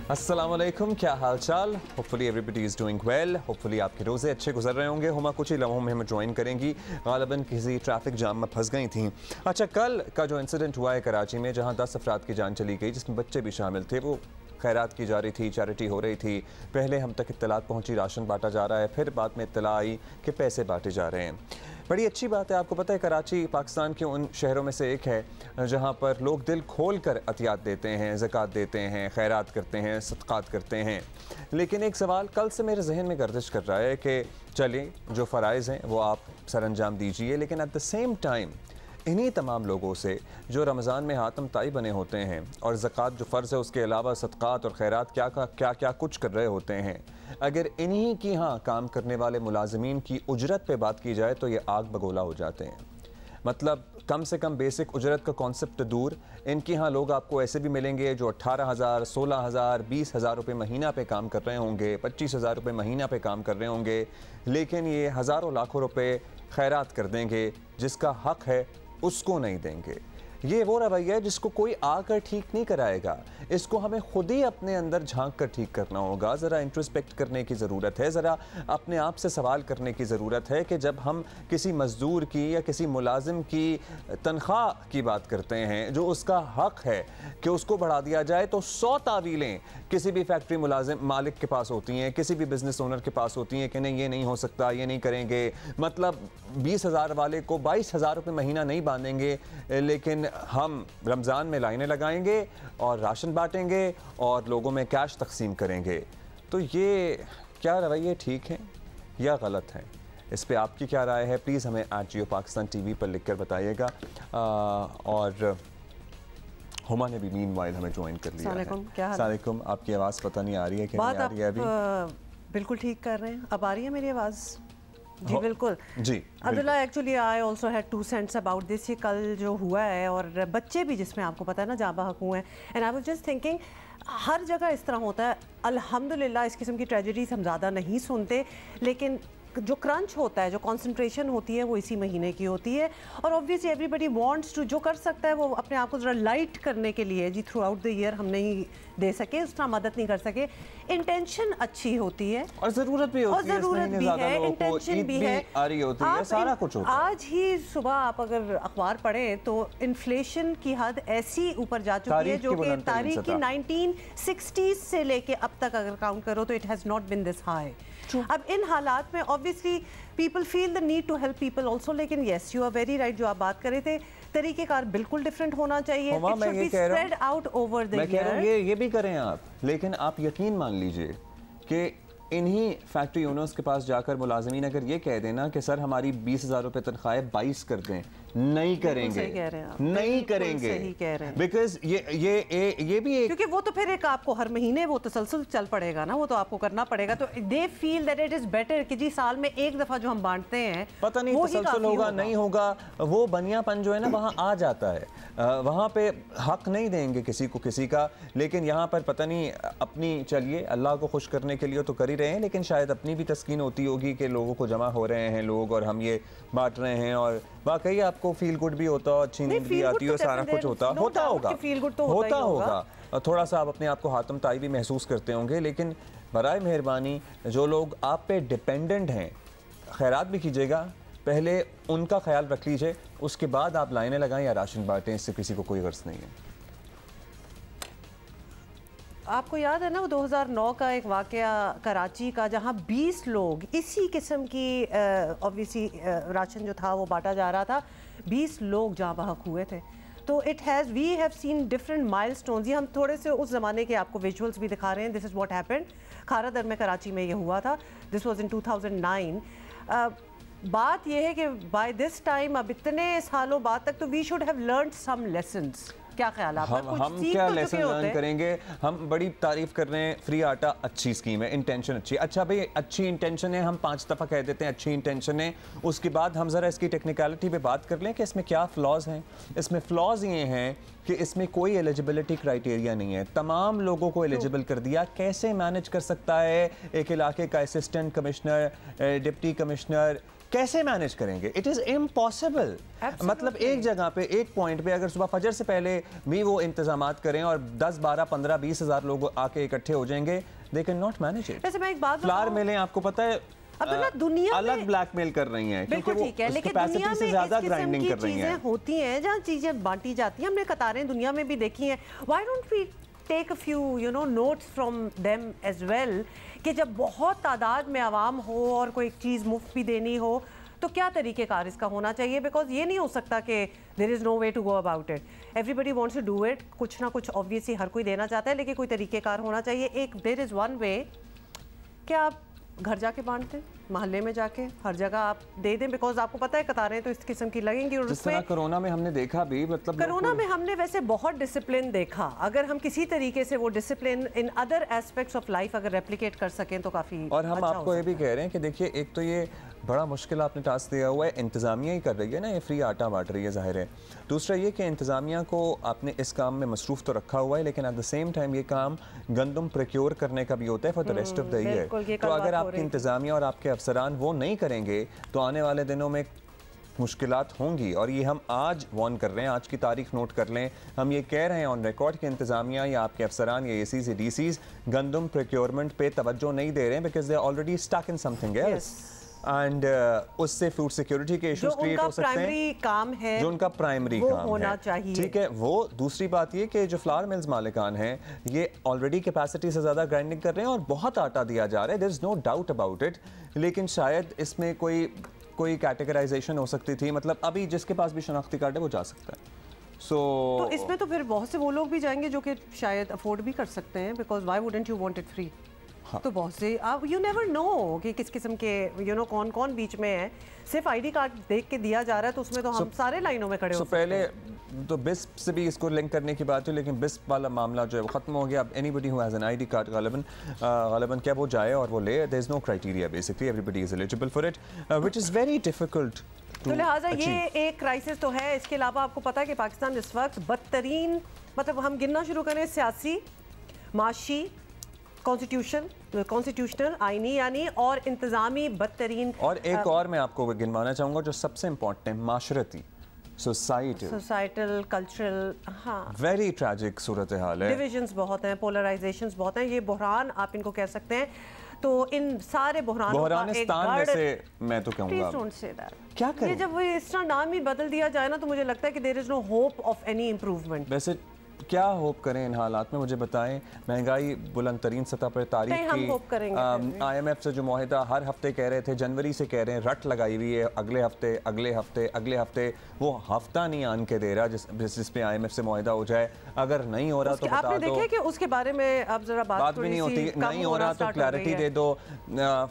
अस्सलामुअलैकुम, क्या हाल चाल। Hopefully everybody is doing well. Hopefully आपके रोज़े अच्छे गुजर रहे होंगे। हुमा कुछ ही लम्हों में हमें ज्वाइन करेंगी, गालिबन किसी ट्रैफिक जाम में फंस गई थी। अच्छा, कल का जो इंसिडेंट हुआ है कराची में, जहाँ 10 अफराद की जान चली गई, जिसमें बच्चे भी शामिल थे, वो खैरात की जा रही थी, चैरिटी हो रही थी। पहले हम तक इत्तलात पहुँची राशन बांटा जा रहा है, फिर बाद में इत्तला आई कि पैसे बांटे जा रहे हैं। बड़ी अच्छी बात है। आपको पता है कराची पाकिस्तान के उन शहरों में से एक है जहाँ पर लोग दिल खोल कर अतियात देते हैं, ज़कात देते हैं, खैरात करते हैं, सदक़ात करते हैं। लेकिन एक सवाल कल से मेरे जहन में गर्दिश कर रहा है कि चलिए जो फ़राइज़ हैं वो आप सर अंजाम दीजिए, लेकिन एट द सेम टाइम इन्हीं तमाम लोगों से जो रमज़ान में हातम ताई बने होते हैं और ज़कात जो फ़र्ज़ है उसके अलावा सदक़ात और खैरात क्या कुछ कर रहे होते हैं, अगर इन्हीं की यहाँ काम करने वाले मुलाजमीन की उजरत पे बात की जाए तो ये आग बगोला हो जाते हैं। मतलब कम से कम बेसिक उजरत का कॉन्सेप्ट दूर, इनके यहाँ लोग आपको ऐसे भी मिलेंगे जो 18,000, 16,000, 20,000 रुपये महीना पे काम कर रहे होंगे, 25,000 रुपये महीना पे काम कर रहे होंगे, लेकिन ये हज़ारों लाखों रुपये खैरात कर देंगे, जिसका हक़ है उसको नहीं देंगे। ये वो रवैया है जिसको कोई आकर ठीक नहीं कराएगा। इसको हमें खुद ही अपने अंदर झांक कर ठीक करना होगा। ज़रा इंट्रोस्पेक्ट करने की ज़रूरत है, ज़रा अपने आप से सवाल करने की ज़रूरत है कि जब हम किसी मज़दूर की या किसी मुलाजिम की तनख्वाह की बात करते हैं, जो उसका हक़ है कि उसको बढ़ा दिया जाए, तो 100 तावीलें किसी भी फैक्ट्री मुलाजिम मालिक के पास होती हैं, किसी भी बिज़नेस ओनर के पास होती हैं कि नहीं ये नहीं हो सकता, ये नहीं करेंगे। मतलब 20,000 वाले को 22,000 रुपये महीना नहीं बांधेंगे, लेकिन हम रमज़ान में लाइनें लगाएंगे और राशन बांटेंगे और लोगों में कैश तकसीम करेंगे। तो ये क्या रवैये ठीक हैं या गलत हैं? इस पे आपकी क्या राय है? प्लीज़ हमें @जियो पाकिस्तान TV पर लिख कर बताइएगा। और हुमा ने भी मीनवाइल हमें ज्वाइन कर लिया है। अस्सलामुअलैकुम, आपकी आवाज़ पता नहीं आ रही है कि नहीं आ रही है अभी? बिल्कुल ठीक कर रहे हैं। अब आ रही है मेरी आवाज़? जी बिल्कुल जी Abdullah, actually I also had 2 cents about this. ये कल जो हुआ है और बच्चे भी जिसमें आपको पता है ना जाँ बहक हुए हैं, and I was just thinking हर जगह इस तरह होता है। अल्हम्दुलिल्लाह इस किस्म की ट्रेजेडीज हम ज़्यादा नहीं सुनते, लेकिन जो क्रंच होता है, जो कंसंट्रेशन होती है, वो इसी महीने की होती है। और ऑब्वियसली एवरीबडी वांट्स टू, जो कर सकता है वो अपने आप को ज़रा लाइट करने के लिए, जी थ्रू आउट द ईयर हम नहीं दे सके, उस तरह मदद नहीं कर सके। इंटेंशन अच्छी होती है और ज़रूरत भी होती है, ज़रूरत भी है, इंटेंशन भी है, आ रही होती है, सारा कुछ होता है। आज ही सुबह आप अगर अखबार पढ़ें तो इन्फ्लेशन की हद ऐसी ऊपर जा चुकी है जो कि तारीख की 1960s से लेके अब तक अगर काउंट करो तो it has not been this high. अब इन हालात में obviously people feel the need to help people also, लेकिन yes you are very right, जो आप बात कर रहे थे तरीक़ेकार बिल्कुल डिफरेंट होना चाहिए। मैं ये कह रहा हूं, ये भी करें आप, लेकिन आप यकीन मान लीजिए कि इन्हीं फैक्ट्री ओनर्स के पास जाकर मुलाजमीन अगर ये कह देना कि सर हमारी 20,000 रुपये तनख्वाह 22 कर दें, नहीं करेंगे, नहीं करेंगे, बिकॉज ये भी एक, क्योंकि वो तो फिर एक आपको हर महीने वो तसलसल चल पड़ेगा ना, वो तो आपको करना पड़ेगा। तो they feel that it is better कि जी साल में एक दफा जो हम बांटते हैं, पता नहीं तसलसल होगा नहीं होगा, वो बनियापन जो है ना वहाँ आ जाता है। वहाँ पे हक नहीं देंगे किसी को किसी का, लेकिन यहाँ पर पता नहीं अपनी, चलिए अल्लाह को खुश करने के लिए तो कर ही रहे हैं, लेकिन शायद अपनी भी तस्कीन होती होगी कि लोगों को जमा हो रहे हैं लोग और हम ये बांट रहे हैं, और वाकई आपको फील गुड भी होता, अच्छी नींद भी आती हो, सारा कुछ होता होगा। थोड़ा सा आप अपने आप को हातम ताई भी महसूस करते होंगे, लेकिन बराए मेहरबानी जो लोग आप पे डिपेंडेंट हैं, खैरात भी कीजिएगा, पहले उनका ख्याल रख लीजिए, उसके बाद आप लाइनें लगाएं या राशन बांटें, इससे किसी को कोई गर्ज नहीं है। आपको याद है ना वो 2009 का एक वाकया कराची का, जहां 20 लोग इसी किस्म की ऑब्वियसली राशन जो था वो बांटा जा रहा था, 20 लोग जाँ बहक हुए थे। तो we have seen different milestones. ये हम थोड़े से उस ज़माने के आपको विजुअल्स भी दिखा रहे हैं। This is what happened Kharadar में, कराची में ये हुआ था। This was in 2009। बात यह है कि बाय दिस टाइम, अब इतने सालों बाद तक, तो we should have learned some lessons. क्या ख्याल है? हम क्या लेसन लर्न करेंगे? हम बड़ी तारीफ कर रहे हैं, फ्री आटा अच्छी स्कीम है, इंटेंशन अच्छी। अच्छा भाई, अच्छी इंटेंशन है, हम 5 दफ़ा कह देते हैं अच्छी इंटेंशन है, उसके बाद हम ज़रा इसकी टेक्निकलिटी पे बात कर लें कि इसमें क्या फ्लॉज हैं। इसमें फ्लॉज ये हैं कि इसमें कोई एलिजिबिलिटी क्राइटेरिया नहीं है, तमाम लोगों को एलिजिबल कर दिया। कैसे मैनेज कर सकता है एक इलाके का असिस्टेंट कमिश्नर, डिप्टी कमिश्नर, कैसे मैनेज करेंगे? It is impossible. मतलब एक जगह पे एक पॉइंट पे अगर सुबह फजर से पहले भी वो इंतजामात करें और 10, 12, 15, 20 हज़ार लोग आके इकट्ठे हो जाएंगे, they can not manage it. वैसे मैं एक बात फ्लावर मिलें आपको पता है दुनिया अलग ब्लैकमेल कर रही हैं, बिल्कुल ठीक है, लेकिन दुनिया में ज्यादा इस ग्राइंडिंग कर किस्म की रही हैं। चीजें होती हैं जहाँ चीजें बांटी जाती हैं। हमने कतारें दुनिया में भी देखी हैं। Why don't we take a few notes from them as well, कि जब बहुत तादाद में आवाम हो और कोई चीज़ मुफ्त भी देनी हो तो क्या तरीक़ेकार इसका होना चाहिए? बिकॉज ये नहीं हो सकता कि there is no way to go about it. Everybody wants to do it, कुछ ना कुछ ऑब्वियसली हर कोई देना चाहता है, लेकिन कोई तरीक़ेकार होना चाहिए। एक देयर इज़ वन वे कि आप घर जाके बांटते, मोहल्ले में जाके हर जगह आप दे दें, बिकॉज आपको पता है कतारें तो इस किस्म की लगेंगी। और जिस तरह कोरोना में हमने देखा भी, मतलब कोरोना में हमने वैसे बहुत डिसिप्लिन देखा। अगर हम किसी तरीके से वो discipline in other aspects of life अगर रेप्लिकेट कर सकें तो काफ़ी। और हम आपको ये भी कह रहे हैं कि देखिए, एक तो ये बड़ा मुश्किल आपने टास्क दिया हुआ है, इंतज़ामिया ही कर रही है ना, ये फ्री आटा बांट रही है, ज़ाहिर है। दूसरा ये कि इंतज़ामिया को आपने इस काम में मसरूफ़ तो रखा हुआ है, लेकिन एट द सेम टाइम ये काम गंदम प्रोक्योर करने का भी होता है for the rest of the year. तो अगर आपकी इंतज़ामिया और आपके अफसरान वो नहीं करेंगे तो आने वाले दिनों में मुश्किलात होंगी। और ये हम आज वार्न कर रहे हैं, आज की तारीख नोट कर लें, हम ये कह रहे हैं ऑन रिकॉर्ड कि इंतज़ामिया या आपके अफसरान या एसीज़ या डीसीज़ गंदम प्रोक्योरमेंट पे तवज्जो नहीं दे रहे हैं, because they already stuck in something else. And उससे फूड सिक्योरिटी के इश्यूज क्रिएट हो सकते हैं, काम है जो उनका प्राइमरी काम होना चाहिए। ठीक है, वो दूसरी बात ये कि जो फ्लावर मिल्स मालिकान हैं ये ऑलरेडी कैपेसिटी से ज़्यादा ग्राइंडिंग कर रहे हैं और बहुत आटा दिया जा रहा है, there is no doubt about it. लेकिन शायद इसमें कोई कैटेगराइजेशन हो सकती थी, मतलब अभी जिसके पास भी शनाख्ती कार्ड है वो जा सकता है। तो इसमें तो फिर बहुत से वो लोग भी जाएंगे जो कि शायद अफोर्ड भी कर सकते हैं, because why wouldn't you want it free. तो बहुत से आप यू नेवर नो कि किस किस्म के कौन कौन बीच में है। सिर्फ आईडी कार्ड देख के दिया जा रहा है तो उसमें तो हम सारे लाइनों में खड़े हो सकते हैं। पहले तो बिस्प से भी इसको लिंक करने की बात है, लेकिन बिस्प वाला मामला जो है वो खत्म हो गया। अब anybody who has an ID card गालिबन क्या वो जाए और वो ले, there is no criteria, basically everybody is eligible for it, which is very difficult. तो लिहाजा ये एक क्राइसिस तो है। इसके अलावा आपको पता है कि पाकिस्तान इस वक्त बदतरीन, मतलब हम गिनना शुरू करें, सियासी, माशी, कॉन्स्टिट्यूशनल आईनी यानी और इंतजामी बदतरीन। और एक और मैं आपको गिनवाना चाहूँगा जो सबसे इम्पोर्टेंट है, माशरती, सोसाइटल, कल्चरल, हाँ, वेरी ट्रैजिक सूरत हाल है। डिविजन्स बहुत हैं, पोलराइजेशंस बहुत हैं, ये बहरान आप इनको कह सकते हैं। तो इन सारे बहरानिस्तान में से मैं तो कहूँगा क्या करें? ये जब इस तरह नाम ही बदल दिया जाए ना तो मुझे लगता है कि there is no hope of any improvement. वैसे क्या होप करें इन हालात में, मुझे बताएं। महंगाई बुलंद तरीन सतह पर, तारीख की IMF से जो मुआहिदा हर हफ्ते कह रहे थे, जनवरी से कह रहे हैं, रट लगाई हुई है, अगले हफ्ते अगले हफ्ते अगले हफ्ते, वो हफ्ता नहीं आन के दे रहा जिस पे IMF से मुआहिदा हो जाए। अगर नहीं हो रहा तो बता दो। आपने देखा कि उसके बारे में अब जरा बात भी नहीं होती, नहीं हो रहा तो क्लैरिटी दे दो।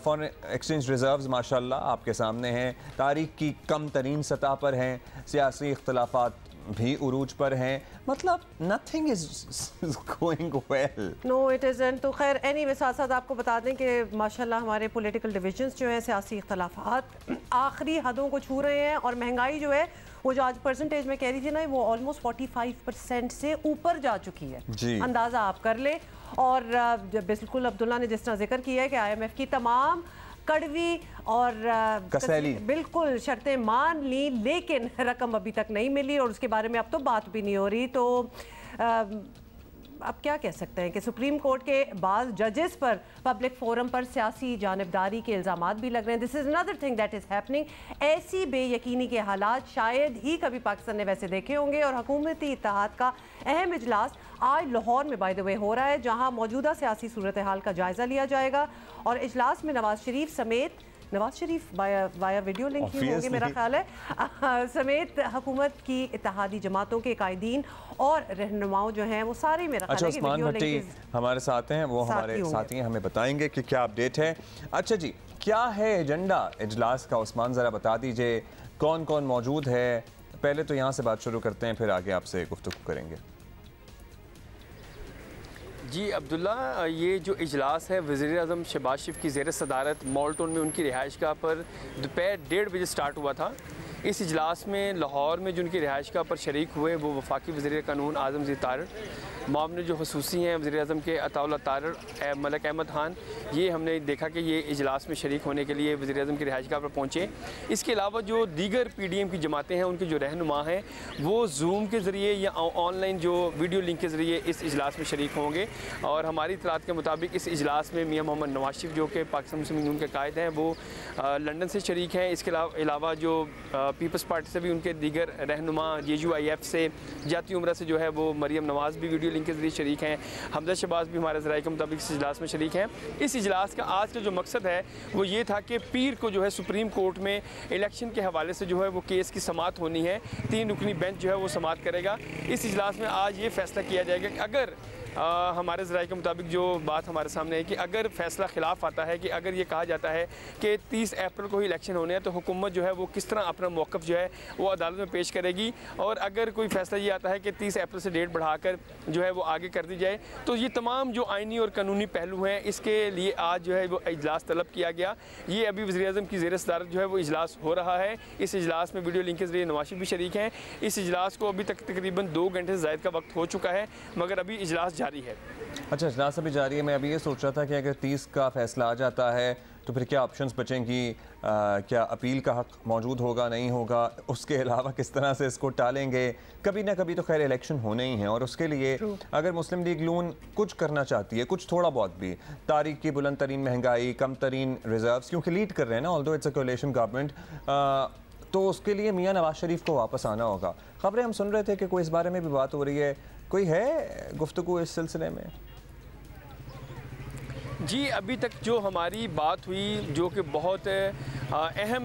फॉरेन एक्सचेंज रिजर्व्स माशाल्लाह आपके सामने हैं, तारीख की कम तरीन सतह पर हैं, सियासी इख्तलाफात भी उरूज पर हैं, मतलब nothing is going well. No it isn't. तो खैर एनीवे, साथ साथ आपको बता दें कि माशाल्लाह हमारे पॉलिटिकल डिविजन्स जो हैं, सियासी इख्तलाफात आखिरी हदों को छू रहे हैं। और महंगाई जो है वो जो आज परसेंटेज में कह रही थी ना, वो ऑलमोस्ट 45% से ऊपर जा चुकी है। अंदाज़ा आप कर ले। और बिल्कुल अब्दुल्ला ने जिस तरह जिक्र किया है कि IMF की तमाम कड़वी और बिल्कुल शर्तें मान ली, लेकिन रकम अभी तक नहीं मिली और उसके बारे में अब तो बात भी नहीं हो रही। तो अब क्या कह सकते हैं कि सुप्रीम कोर्ट के बाद जजेस पर पब्लिक फोरम पर सियासी जानिबदारी के इल्ज़ामात भी लग रहे हैं। This is another thing that is happening. ऐसी बेयकीनी के हालात शायद ही कभी पाकिस्तान ने वैसे देखे होंगे। और हुकूमती इत्तेहाद का अहम इजलास आज लाहौर में बाय द वे हो रहा है, जहाँ मौजूदा सियासी सूरत हाल का जायज़ा लिया जाएगा। और इजलास में Nawaz Sharif via video link ही होंगे मेरा ख्याल है, समेत हुकूमत की इत्तेहादी जमातों के कायदीन और रहनुमाओं जो हैं वो सारे मेरा ख्याल है कि उस्मान भट्टी हमारे साथ हैं, वो हमारे साथी हैं, हमें बताएंगे कि क्या अपडेट है। अच्छा जी, क्या है एजेंडा इजलास का, उस्मान ज़रा बता दीजिए, कौन कौन मौजूद है। पहले तो यहाँ से बात शुरू करते हैं, फिर आगे आपसे गुफ्तगू करेंगे। जी अब्दुल्ला, ये जो इजलास है वज़ीर-ए-आज़म शहबाज शरीफ की ज़ेर सदारत मॉल टाउन में उनकी रिहाइशगाह पर दोपहर 1:30 बजे स्टार्ट हुआ था। इस इजलास में लाहौर में जो उनकी रिहाइशगाह पर शरीक हुए वो वफाकी वज़ीर कानून आज़म ज़ी तारड़, मामले जो खसूसी हैं वज़ीर आज़म के अताउल्लाह तारड़, मलिक अहमद खान, ये हमने देखा कि ये इजलास में शरीक होने के लिए वज़ीर आज़म की रिहाइशगाह पर पहुँचे। इसके अलावा जो दीगर PDM की जमातें हैं उनके जो रहनुमा हैं वो ज़ूम के ज़रिए या ऑनलाइन जो वीडियो लिंक के ज़रिए इस इजलास में शरीक होंगे। और हमारी इतलात के मुताबिक इस इजलास में मियाँ मोहम्मद नवाज शरीफ जो कि पाकिस्तान मुस्लिम यूनियन के कायद हैं वो लंदन से शरीक हैं। इसके अलावा जो पीपल्स पार्टी से भी उनके दीगर रहनुमा, JUIF से, जाती उम्रा से जो है वो मरीम नवाज़ भी वीडियो लिंक के ज़रिए शरीक हैं। हमजा शहबाज भी हमारे ज़राए के मुताबिक इस इजलास में शरीक हैं। इस इजलास का आज का जो मकसद है वो ये था कि पीर को जो है सुप्रीम कोर्ट में इलेक्शन के हवाले से जो है वो केस की समाअत होनी है। 3 रुकनी बेंच जो है वो समाअत करेगा। इस इजलास में आज ये फैसला किया जाएगा कि अगर हमारे ज़राए के मुताबिक जो बात हमारे सामने है कि अगर फ़ैसला ख़िलाफ़ आता है कि अगर ये कहा जाता है कि 30 अप्रैल को ही इलेक्शन होने हैं तो हुकूमत जो है वो किस तरह अपना मौक़िफ़ जो है वो अदालत में पेश करेगी। और अगर कोई फ़ैसला ये आता है कि 30 अप्रैल से डेट बढ़ाकर जो है वो आगे कर दी जाए, तो ये तमाम जो आइनी और कानूनी पहलू हैं इसके लिए आज जो है वो इजलास तलब किया गया। ये अभी वज़ीर-ए-आज़म की ज़ेर सदारत जो है वो इजलास हो रहा है। इस इजलास में वीडियो लिंक के ज़रिए नवाज शरीफ भी शरीक हैं। इस इजलास को अभी तक तकरीबन 2 घंटे से ज़ायद का वक्त हो चुका है, मगर अभी इजलास जारी है। अच्छा, इजलास अभी जारी है। मैं अभी ये सोच रहा था कि अगर 30 का फैसला आ जाता है तो फिर क्या ऑप्शंस बचेंगी? क्या अपील का हक मौजूद होगा, नहीं होगा? उसके अलावा किस तरह से इसको टालेंगे? कभी ना कभी तो खैर इलेक्शन होने ही हैं और उसके लिए अगर मुस्लिम लीग नून कुछ करना चाहती है, कुछ थोड़ा बहुत भी, तारीख की बुलंद तरीन महंगाई, कम तरीन रिजर्व्स, क्योंकि लीड कर रहे हैं ना, although it's a coalition government, तो उसके लिए मियाँ नवाज शरीफ को वापस आना होगा। खबरें हम सुन रहे थे कि कोई इस बारे में भी बात हो रही है, कोई है गुफ्तगू इस सिलसिले में? जी, अभी तक जो हमारी बात हुई जो कि बहुत अहम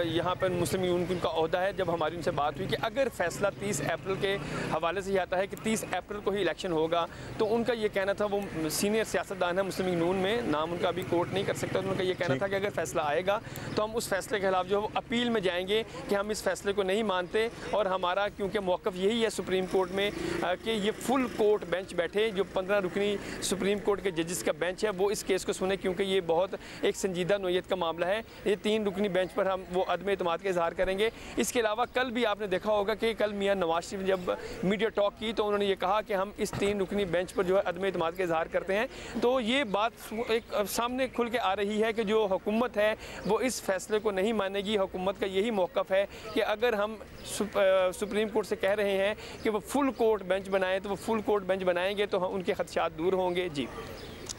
यहाँ पर मुस्लिम यूनियन का ओहदा है, जब हमारी उनसे बात हुई कि अगर फ़ैसला 30 अप्रैल के हवाले से ये आता है कि 30 अप्रैल को ही इलेक्शन होगा, तो उनका ये कहना था, वो सीनियर सियासतदान है मुस्लिम यूनियन में, नाम उनका अभी कोर्ट नहीं कर सकता, तो उनका ये कहना था कि अगर फ़ैसला आएगा तो हम उस फैसले के खिलाफ जो है वो अपील में जाएंगे कि हम इस फैसले को नहीं मानते और हमारा क्योंकि मौक़िफ़ यही है सुप्रीम कोर्ट में कि ये फुल कोर्ट बेंच बैठे, जो 15 रुकनी सुप्रीम कोर्ट के जजेस का बेंच है वो इस केस को सुने, क्योंकि ये बहुत एक संजीदा नोयत का मामला है। ये 3 रुकनी बेंच पर हम वो अदम एतमाद का इजहार करेंगे। इसके अलावा कल भी आपने देखा होगा कि कल मियाँ नवाज शरीफ जब मीडिया टॉक की तो उन्होंने ये कहा कि हम इस 3 रुकनी बेंच पर जो है अदम एतमाद का इजहार करते हैं। तो ये बात एक सामने खुल के आ रही है कि जो हुकूमत है वो इस फैसले को नहीं मानेगी। हुकूमत का यही मौक़िफ़ है कि अगर हम सुप्रीम कोर्ट से कह रहे हैं कि वो फुल कोर्ट बेंच बनाएं तो वो फुल कोर्ट बेंच बनाएंगे तो उनके खदशात दूर होंगे। जी,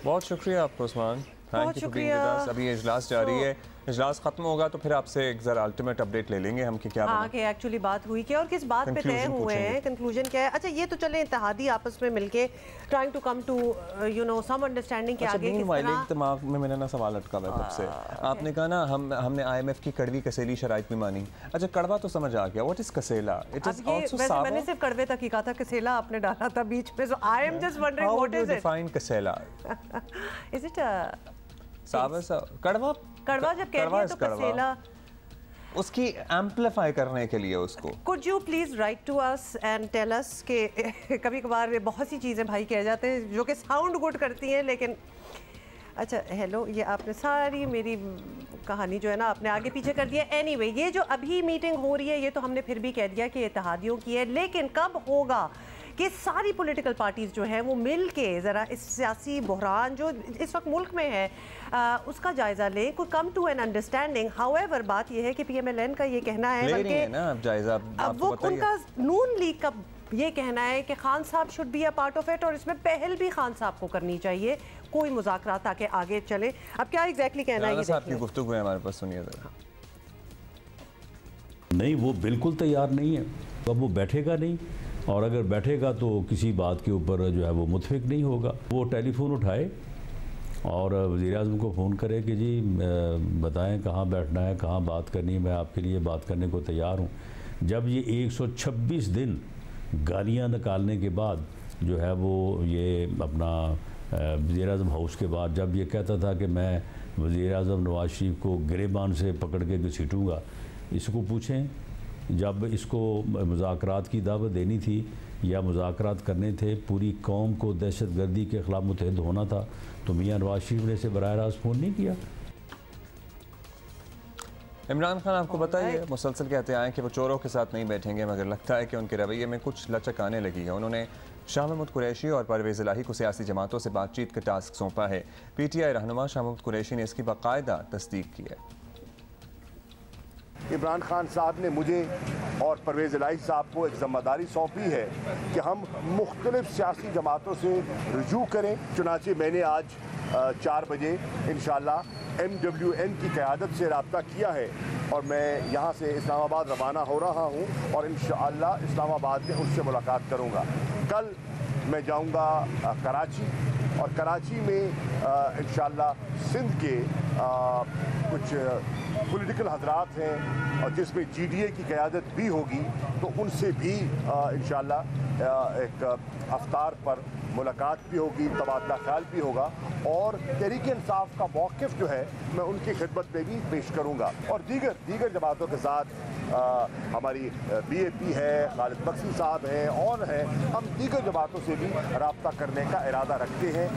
बहुत शुक्रिया आपको Usman, thank you for being with अस। अभी इजलास जारी है, इजलास खत्म होगा तो फिर आपसे एक ज़रा अल्टीमेट अपडेट ले लेंगे हम कि क्या हाँ कि एक्चुअली बात हुई क्या और किस बात पे तय हुए हैं, कंक्लूजन क्या है। अच्छा, ये तो चले इत्तेहादी आपस में मिलके trying to come to you know some understanding के आगे किस तरह। दिमाग में मेरा ना सवाल अटका हुआ है तब से। आपने कहा ना हमने IMF की कड़वी कसेली शराइत भी मानी। अच्छा, कड़वा तो समझ आ गया, व्हाट इज कसेला? इट इज आल्सो सावा। मैंने सिर्फ कड़वे तक ही कहा था, कसेला आपने डाला था बीच में, so I am just wondering what is it? Define कसेला? इज इट सावा कड़वा? कड़वा जब कहते हैं तो कसेला उसकी एम्पलीफाई करने के लिए उसको। Could you please write to us and tell us कि कभी कभार बहुत सी चीज़ें भाई कह जाते हैं जो कि साउंड गुड करती हैं लेकिन अच्छा हेलो, ये आपने सारी मेरी कहानी जो है ना आपने आगे पीछे कर दिया। एनीवे, ये जो अभी मीटिंग हो रही है ये तो हमने फिर भी कह दिया कि इत्तेहादियों की है, लेकिन कब होगा कि सारी पॉलिटिकल पार्टीज़ जो हैं वो मिल के ज़रा इस सियासी बहरान जो इस वक्त मुल्क में है उसका जायज़ा लें, कोई come to an understanding. However बात यह है कि PMLN का ये कहना है, बल्कि वो उनका नून लीग का ये कहना है कि खान साहब should be a part of it और इसमें पहल भी खान साहब को करनी चाहिए, कोई मुज़ाकरात ताकि आगे चले। अब क्या एग्जैक्टली कहना है ये आपकी गुफ्तगू है हमारे पास, सुनिए जरा। नहीं, वो बिल्कुल तैयार नहीं है, तो अब वो बैठेगा नहीं, और अगर बैठेगा तो किसी बात के ऊपर जो है वो मुतफिक नहीं होगा। वो टेलीफोन उठाए और वज़ीर-ए-आज़म को फ़ोन करे कि जी बताएं कहाँ बैठना है, कहाँ बात करनी है, मैं आपके लिए बात करने को तैयार हूँ। जब ये 126 दिन गालियाँ निकालने के बाद जो है वो ये अपना वज़ीर-ए-आज़म हाउस के बाद जब ये कहता था कि मैं वज़ीर-ए-आज़म नवाज शरीफ को गिरेबान से पकड़ के घसीटूँगा, इसको पूछें जब इसको मुज़ाकरात की दावत देनी थी या मुज़ाकरात करने थे, पूरी कौम को दहशतगर्दी के ख़िलाफ़ मुतहद होना था, तो मियाँ नवाज शरीफ ने इसे बराह रास्त फ़ोन नहीं किया। इमरान खान आपको बताइए मुसलसल कहते आए कि वो चोरों के साथ नहीं बैठेंगे, मगर लगता है कि उनके रवैये में कुछ लचक आने लगी है। उन्होंने शाह महमूद कुरैशी और परवेज़ इलाही को सियासी जमातों से बातचीत का टास्क सौंपा है। PTI रहनुमा शाह महमूद कुरैशी ने इसकी बाकायदा तस्दीक की है। इमरान खान साहब ने मुझे और परवेज़ इलाही साहब को एक जिम्मेदारी सौंपी है कि हम मुख्तलिफ सियासी जमातों से रुजू करें। चुनांचे मैंने आज 4 बजे इंशाअल्लाह MWN की क़यादत से रब्ता किया है और मैं यहाँ से इस्लामाबाद रवाना हो रहा हूँ और इंशाअल्लाह इस्लामाबाद में उससे मुलाकात करूँगा। कल मैं जाऊँगा कराची और कराची में इंशाअल्लाह सिंध के कुछ पॉलिटिकल हजरात हैं और जिसमें GDA की क़यादत भी होगी, तो उनसे भी इंशाअल्लाह एक अफ्तार पर मुलाकात भी होगी, तबादला ख्याल भी होगा और तहरीक इंसाफ का मौक़िफ़ जो है मैं उनकी खिदमत में भी पेश करूँगा। और दीगर जमातों के साथ हमारी BAP है, खालिद बख्शी साहब हैं और हैं, हम दीगर जमातों से भी रब्ता करने का इरादा रखते हैं।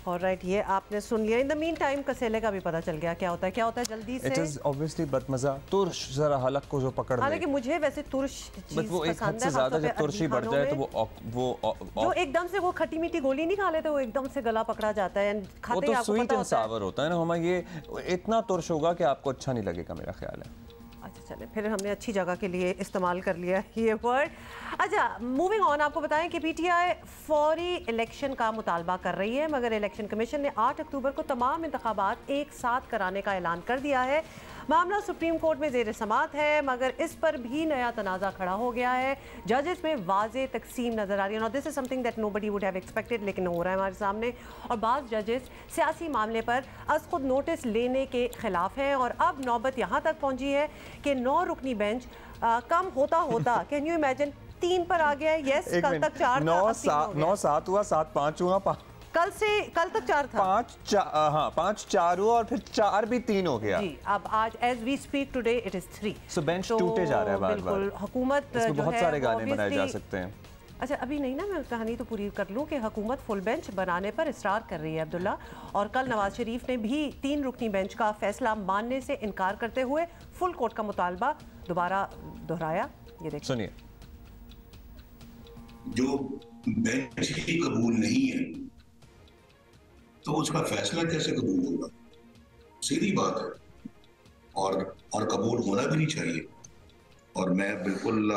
ऑलराइट, ये आपने सुन लिया। इन द मीन टाइम कसेले का भी पता चल गया क्या होता है जल्दी से। इट इज ऑब्वियसली बदमजा तुर्श जरा हलक को जो पकड़ ले। हालांकि मुझे वैसे तुर्श चीज वो एक हद से ज्यादा जब तुर्शी बढ़ जाए तो वो जो एकदम से वो खट्टी मीठी गोली नहीं खा लेते, वो एकदम से गला पकड़ा जाता है। वो तो स्वीट एंड सावर होता है ना, हमें ये इतना तुर्श होगा कि आपको अच्छा नहीं लगेगा, मेरा ख्याल है। अच्छा चले, फिर हमने अच्छी जगह के लिए इस्तेमाल कर लिया ये वर्ड। अच्छा, मूविंग ऑन, आपको बताएं कि PTI फौरी इलेक्शन का मुतालबा कर रही है, मगर इलेक्शन कमीशन ने 8 अक्टूबर को तमाम इंतखाबात एक साथ कराने का ऐलान कर दिया है। मामला सुप्रीम कोर्ट में ज़ेर समात है, मगर इस पर भी नया तनाज़ा खड़ा हो गया है। जजेस में वाज़े तकसीम नज़र आ रही है। Now this is something that nobody would have expected, लेकिन हो रहा है हमारे सामने। और बाज़ जजेस सियासी मामले पर अज़ खुद नोटिस लेने के खिलाफ हैं और अब नौबत यहाँ तक पहुँची है कि 9 रुकनी बेंच कम होता होता कैन यू इमेजिन 3 पर आ गया है। यस, कल तक 4 था, 9-7 हुआ, 7-5 हुआ, कल तक 4 था, 5-4 हुआ और फिर 4 भी 3 हो गया जी। अब आज as we speak today it is 3। So bench टूटे जा रहा है बार-बार। हुकूमत जो है बहुत सारे गाने बनाए जा सकते हैं। अच्छा, अभी नहीं ना, मैं कहानी तो पूरी कर लूँ कि हुकूमत फुल बेंच बनाने पर इसरार कर रही है अब्दुल्ला, और कल नवाज शरीफ ने भी 3 रुकनी बेंच का फैसला मानने से इनकार करते हुए फुल कोर्ट का मुतालबा दोबारा दोहराया। ये देखिए, सुनिए। जो बेंच ही कबूल नहीं है तो उसका फैसला कैसे कबूल होगा? सीधी बात है, और कबूल होना भी नहीं चाहिए। और मैं बिल्कुल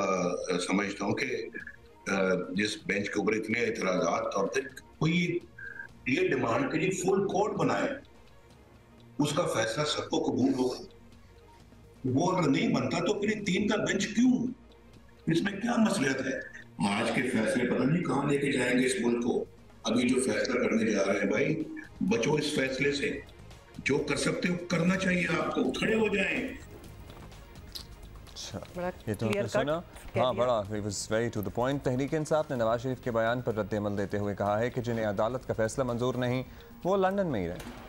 समझता हूँ कि जिस बेंच के ऊपर इतने एतराज़ात और फिर कोई ये डिमांड के लिए फुल कोर्ट बनाए, उसका फैसला सबको कबूल होगा। वो अगर नहीं बनता तो फिर 3 का बेंच क्यों? इसमें क्या मसलियत है? आज के फैसले पता नहीं कहाँ लेके जाएंगे इस मुल्क को। अभी जो फैसला करने जा रहे हैं, भाई बचो इस फैसले से। जो कर सकते हो करना चाहिए, आपको खड़े हो जाएं। ये तो आपने सुना, हाँ, बड़ा it was very to the point। Tehreek Insaf ने नवाज शरीफ के बयान पर रद्द-ए-अमल देते हुए कहा है कि जिन्हें अदालत का फैसला मंजूर नहीं, वो लंदन में ही रहे।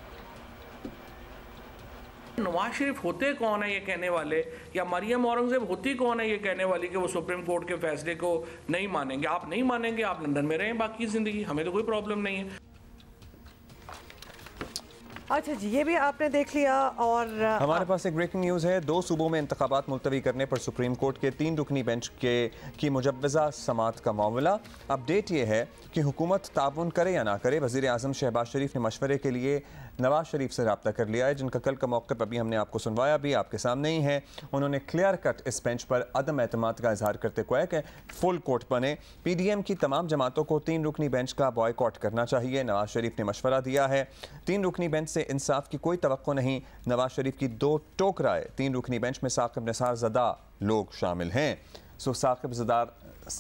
नवाज शरीफ होते कौन है ये कहने वाले, या मरियम औरंगजेब होती कौन है ये कहने वाली कि वो सुप्रीम कोर्ट के फैसले को नहीं मानेंगे? आप नहीं मानेंगे, आप लंदन में रहें बाकी ज़िंदगी, हमें तो कोई प्रॉब्लम नहीं है। अच्छा जी, ये भी आपने देख लिया। और हमारे पास एक ब्रेकिंग न्यूज़ है। 2 सूबों में इंतखाबात मुलतवी करने पर सुप्रीम कोर्ट के 3 रुकनी बेंच की मुजव्वज़ा समात का मामला। अपडेट ये है कि हुकूमत ताउन करे या ना करे, वज़ीर आज़म शहबाज शरीफ ने मशवरे के लिए नवाज शरीफ से रब्ता कर लिया है, जिनका कल का मौक़िफ़ अभी हमने आपको सुनवाया, भी आपके सामने ही है। उन्होंने क्लियर कट इस बेंच पर अदम एतमाद का इजहार करते हुए कि फुल कोर्ट बने। PDM की तमाम जमातों को 3 रुकनी बेंच का बॉयकॉट करना चाहिए, नवाज शरीफ ने मशवरा दिया है। 3 रुकनी बेंच से इंसाफ की कोई तवक्को नहीं। नवाज शरीफ की 2 टोक राय। 3 रुकनी बेंच में साकिब निसार ज़दा लोग शामिल हैं। सो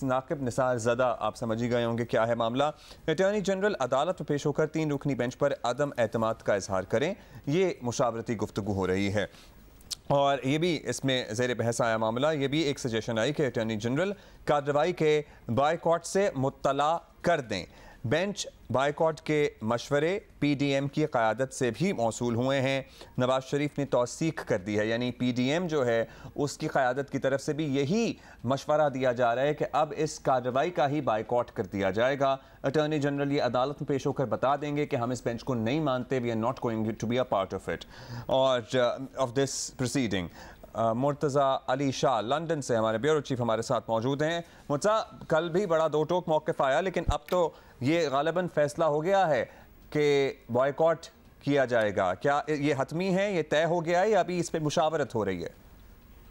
नाकिब निसार ज़दा, आप समझ ही गए होंगे क्या है मामला। अटॉर्नी जनरल अदालत में पेश होकर 3 रुकनी बेंच पर अदम एतमाद का इजहार करें, ये मुशावरती गुफ्तगू हो रही है। और ये भी इसमें ज़ेर बहस आया मामला। ये भी एक सजेशन आई कि अटॉर्नी जनरल कार्रवाई के बायकॉट से मुत्तला कर दें। बेंच बायकॉट के मशवरे PDM की क़यादत से भी मौसूल हुए हैं। नवाज शरीफ ने तौसीक कर दी है, यानी PDM जो है उसकी क़यादत की तरफ से भी यही मशवरा दिया जा रहा है कि अब इस कार्रवाई का ही बायकॉट कर दिया जाएगा। अटॉर्नी जनरल ये अदालत में पेश होकर बता देंगे कि हम इस बेंच को नहीं मानते, we are not going to be a part of it or of this proceeding. Murtaza Ali Shah London से हमारे ब्यूरो चीफ हमारे साथ मौजूद हैं। मुर्तज़ा, कल भी बड़ा दो टोक मौक़िफ़ आया, लेकिन अब तो ये गालिबन फैसला हो गया है कि बॉयकॉट किया जाएगा। क्या ये हतमी है, ये तय हो गया है या अभी इस पर मुशावरत हो रही है?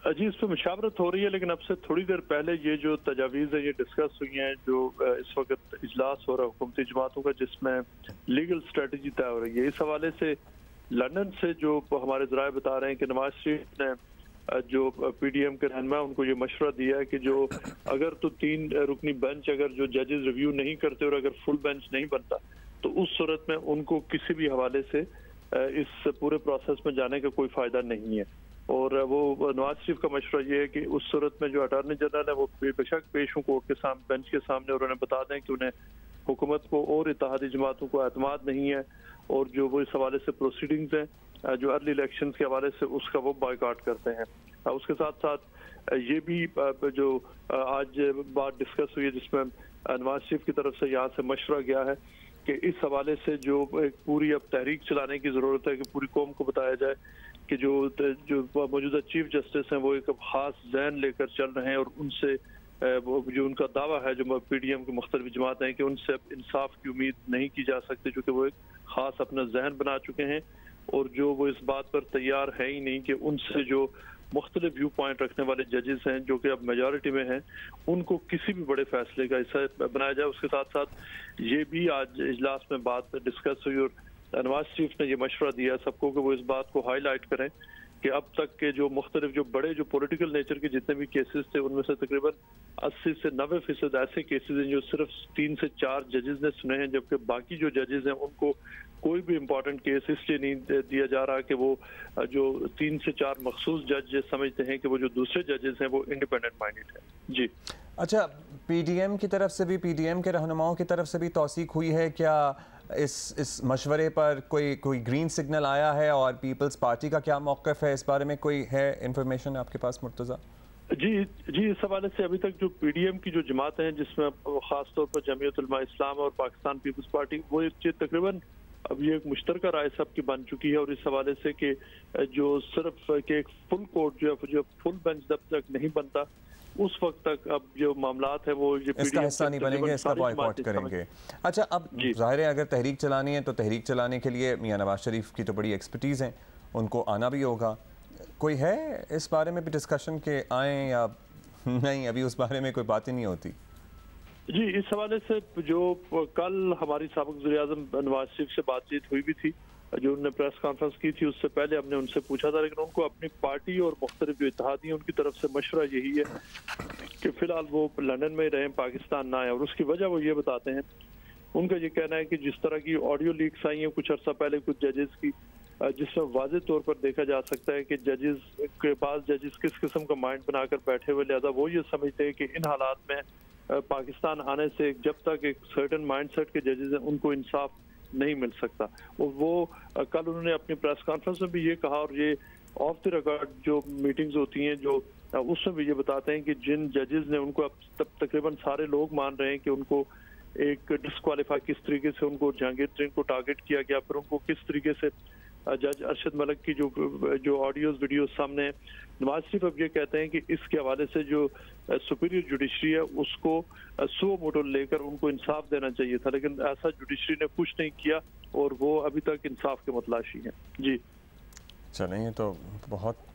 जी, इस पर मुशावरत हो रही है, लेकिन अब से थोड़ी देर पहले ये जो तजावीज़ है ये डिस्कस हुई हैं, जो इस वक्त इजलास हो रहा है हुकूमती जमातों का जिसमें लीगल स्ट्रेटजी तय हो रही है। इस हवाले से लंदन से जो हमारे ज़राए बता रहे हैं कि नवाज शरीफ ने जो PDM के रहनुमा उनको ये मशवरा दिया है कि जो अगर तो 3 रुकनी बेंच अगर जो जजेस रिव्यू नहीं करते और अगर फुल बेंच नहीं बनता तो उस सूरत में उनको किसी भी हवाले से इस पूरे प्रोसेस में जाने का कोई फ़ायदा नहीं है। और वो नवाज शरीफ का मशवरा ये है कि उस सूरत में जो अटॉर्नी जनरल है वो बेशक पेश हों कोर्ट के सामने, बेंच के सामने, और उन्हें बता दें कि उन्हें हुकूमत को और इत्तेहादी जमातों को एतमाद नहीं है और जो वो इस हवाले से प्रोसीडिंग्स हैं जो अर्ली इलेक्शन के हवाले से उसका वो बायकॉट करते हैं। उसके साथ साथ ये भी जो आज बात डिस्कस हुई है जिसमें नवाज शरीफ की तरफ से यहाँ से मशवरा गया है कि इस हवाले से जो एक पूरी अब तहरीक चलाने की ज़रूरत है कि पूरी कौम को बताया जाए कि जो मौजूदा चीफ जस्टिस हैं वो एक ख़ास जहन लेकर चल रहे हैं और उनसे वो जो उनका दावा है जो PDM की मुख्तलिफ जमात हैं कि उनसे अब इंसाफ की उम्मीद नहीं की जा सकती, चूँकि वो एक ख़ास अपना जहन बना चुके हैं और जो वो इस बात पर तैयार है ही नहीं कि उनसे जो मुख्तलिफ व्यू पॉइंट रखने वाले जजेस हैं जो कि अब मेजॉरिटी में हैं उनको किसी भी बड़े फैसले का हिस्सा बनाया जाए। उसके साथ साथ ये भी आज इजलास में बात डिस्कस हुई और नवाज शरीफ ने ये मशवरा दिया सबको कि वो इस बात को हाईलाइट करें कि अब तक के जो मुख्तलिफ जो बड़े जो पॉलिटिकल नेचर के जितने भी केसेस थे उनमें से तकरीबन 80 से 90% ऐसे केसेस हैं जो सिर्फ 3 से 4 जजेस ने सुने हैं, जबकि बाकी जो जजेस हैं उनको कोई भी इम्पोर्टेंट केस इसलिए नहीं दिया जा रहा कि वो जो 3 से 4 मखसूस जज समझते हैं कि वो जो दूसरे जजेस हैं वो इंडिपेंडेंट माइंडेड है। जी अच्छा, PDM की तरफ से भी, PDM के रहनुमाओं की तरफ से भी तौसीक हुई है क्या? इस मशवरे पर कोई ग्रीन सिग्नल आया है और पीपल्स पार्टी का क्या मौक़िफ़ है इस बारे में, कोई है इंफॉर्मेशन आपके पास मुर्तज़ा? जी, इस हवाले से अभी तक जो PDM की जो जमात हैं जिसमें ख़ास तौर पर जमीयत उलमा इस्लाम और पाकिस्तान पीपल्स पार्टी वो तकरीबन अब ये एक मुश्तरका राय सबकी बन चुकी है और इस हवाले से कि जो सिर्फ कि एक फुल कोर्ट जो फुल बेंच जब तक नहीं बनता उस वक्त तक अब जो मामलात है वो ये इसका हिस्सा नहीं बनेंगे, इसका बॉयकॉट करेंगे। अच्छा, अब जाहिर है अगर तहरीक चलानी है तो तहरीक चलाने के लिए मियां नवाज शरीफ की तो बड़ी एक्सपर्टीज़ है, उनको आना भी होगा। कोई है इस बारे में भी डिस्कशन के आए या नहीं? अभी उस बारे में कोई बात ही नहीं होती। जी, इस हवाले से जो कल हमारी साबिक़ वज़ीर-ए-आज़म नवाज शरीफ से बातचीत हुई भी थी, जो उन्होंने प्रेस कॉन्फ्रेंस की थी उससे पहले हमने उनसे पूछा था, लेकिन उनको अपनी पार्टी और मुख्तलिफ जो इत्तेहादी उनकी तरफ से मशवरा यही है कि फ़िलहाल वो लंदन में रहें, पाकिस्तान ना आए। और उसकी वजह वो ये बताते हैं, उनका ये कहना है कि जिस तरह की ऑडियो लीक्स आई हैं कुछ अर्सा पहले कुछ जजेस की, जिसमें वाज़ेह तौर पर देखा जा सकता है कि जजेस के पास जजेस किस किस्म का माइंड बनाकर बैठे हुए, लिहाजा वो ये समझते हैं कि इन हालात में पाकिस्तान आने से जब तक एक सर्टन माइंडसेट के जजेस हैं उनको इंसाफ नहीं मिल सकता। और वो कल उन्होंने अपनी प्रेस कॉन्फ्रेंस में भी ये कहा और ये ऑफ द रिकॉर्ड जो मीटिंग्स होती हैं जो उसमें भी ये बताते हैं कि जिन जजेस ने उनको अब तकरीबन सारे लोग मान रहे हैं कि उनको एक डिस्क्वालीफाई किस तरीके से उनको जहांगीर तरीन को टारगेट किया गया, फिर उनको किस तरीके से जज अरशद मलिक की जो ऑडियोज वीडियोस सामने है। नवाज शरीफ अब ये कहते हैं कि इसके हवाले से जो सुपीरियर जुडिशरी है उसको सो मोटो लेकर उनको इंसाफ देना चाहिए था, लेकिन ऐसा जुडिशरी ने कुछ नहीं किया और वो अभी तक इंसाफ के मतलाशी हैं। जी चलें, ये तो बहुत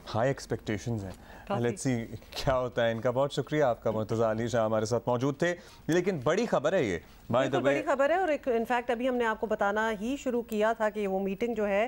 हाई एक्सपेक्टेशंस हैं, लेट्स सी क्या होता है इनका। बहुत शुक्रिया आपका, मुर्तज़ा अली शाह हमारे साथ मौजूद थे। लेकिन बड़ी खबर है ये, बड़ी खबर है और एक इनफैक्ट अभी हमने आपको बताना ही शुरू किया था कि वो मीटिंग जो है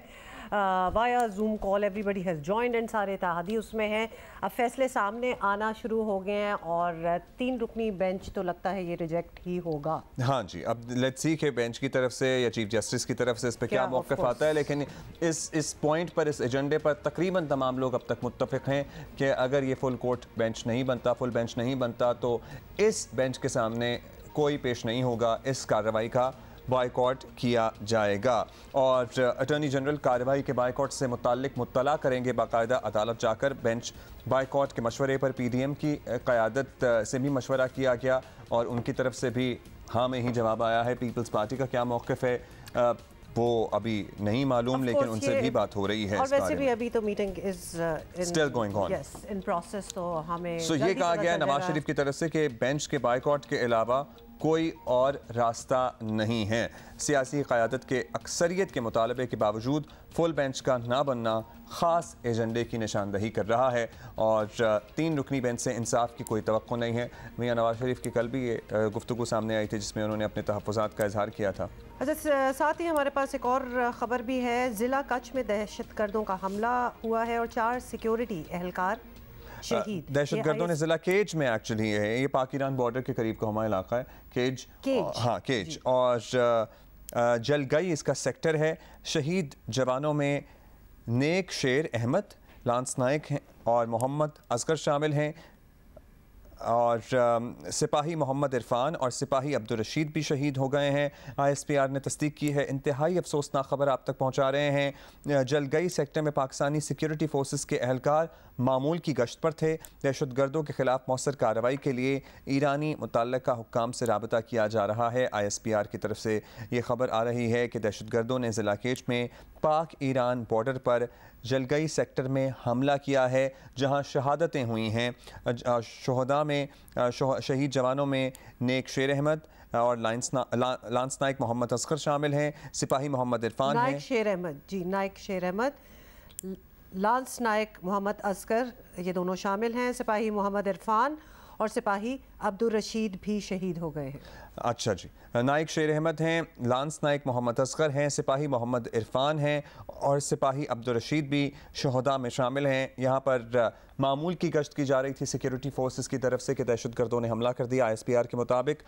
via zoom call everybody has joined and सारे इत्तेहादी उसमें हैं। अब फैसले सामने आना शुरू हो गए हैं और 3 रुकनी बेंच तो लगता है ये रिजेक्ट ही होगा। हाँ जी, अब लेट्स सी के बेंच की तरफ से या चीफ जस्टिस की तरफ से इस पर क्या मौक़िफ़ आता है, लेकिन इस पॉइंट पर, इस एजेंडे पर तकरीबन तमाम लोग अब तक मुत्तफ़िक़ हैं कि अगर ये फुल कोर्ट बेंच नहीं बनता, फुल बेंच नहीं बनता तो इस बेंच के सामने कोई पेश नहीं होगा, इस कार्रवाई का बाइकॉट किया जाएगा। और अटॉर्नी जनरल कार्रवाई के बाइकॉट से मुताल्लिक मुत्तला करेंगे बाकायदा अदालत जाकर। बेंच बाइकॉट के मशवरे पर PDM की क़यादत से भी मशवरा किया गया और उनकी तरफ से भी हाँ में ही जवाब आया है। पीपल्स पार्टी का क्या मौक़िफ़ है वो अभी नहीं मालूम, लेकिन उनसे भी बात हो रही है। और वैसे भी अभी तो meeting is still going on, yes in process. तो हमें ये कहा गया नवाज शरीफ की तरफ से कि बेंच के बाइकॉट के अलावा कोई और रास्ता नहीं है। सियासी क़यादत के अक्सरियत के मुतालबे के बावजूद फुल बेंच का ना बनना ख़ास एजेंडे की निशानदही कर रहा है और 3 रुकनी बेंच से इंसाफ की कोई तवक्को नहीं है। मियां नवाज शरीफ की कल भी ये गुफ्तगू सामने आई थी जिसमें उन्होंने अपने तहफ़्फ़ुज़ात का इजहार किया था। अच्छा, साथ ही हमारे पास एक और ख़बर भी है। ज़िला कच्छ में दहशतगर्दों का हमला हुआ है और 4 सिक्योरिटी एहलकार शहीद। दहशतगर्दों ने जिला केज में एक्चुअली है, ये पाक ईरान बॉर्डर के करीब का हमारा इलाका है, केज। हाँ केज, और जलगई इसका सेक्टर है। शहीद जवानों में नेक शेर अहमद, लांस नाइक हैं और मोहम्मद असगर शामिल हैं और सिपाही मोहम्मद इरफान और सिपाही अब्दुल रशीद भी शहीद हो गए हैं। ISPR ने तस्दीक की है। इंतहाई अफसोसनाक खबर आप तक पहुँचा रहे हैं। जलगई सेक्टर में पाकिस्तानी सिक्योरिटी फोर्सेस के एहलकार मामूल की गश्त पर थे। दहशतगर्दों के खिलाफ मौसर कार्रवाई के लिए ईरानी मुतल्लिका हुक्काम से राबता किया जा रहा है। ISPR की तरफ से ये खबर आ रही है कि दहशतगर्दों ने ज़िला केच में पाक ईरान बॉर्डर पर जलगई सेक्टर में हमला किया है जहां शहादतें हुई हैं। शहदा में शहीद जवानों में नेक शेर अहमद और लांस नाइक मोहम्मद असगर शामिल हैं। सिपाही मोहम्मद इरफान हैं। नाइक शेर अहमद जी, नाइक शेर अहमद, लांस नाइक मोहम्मद असगर ये दोनों शामिल हैं। सिपाही मोहम्मद इरफान और सिपाही अब्दुल रशीद भी शहीद हो गए हैं। अच्छा जी, नाइक शेर अहमद हैं, लांस नाइक मोहम्मद असगर हैं, सिपाही मोहम्मद इरफान हैं और सिपाही अब्दुल रशीद भी शहदा में शामिल हैं। यहाँ पर मामूल की गश्त की जा रही थी सिक्योरिटी फोर्सेस की तरफ से कि दहशतगर्दों ने हमला कर दिया। ISPR के मुताबिक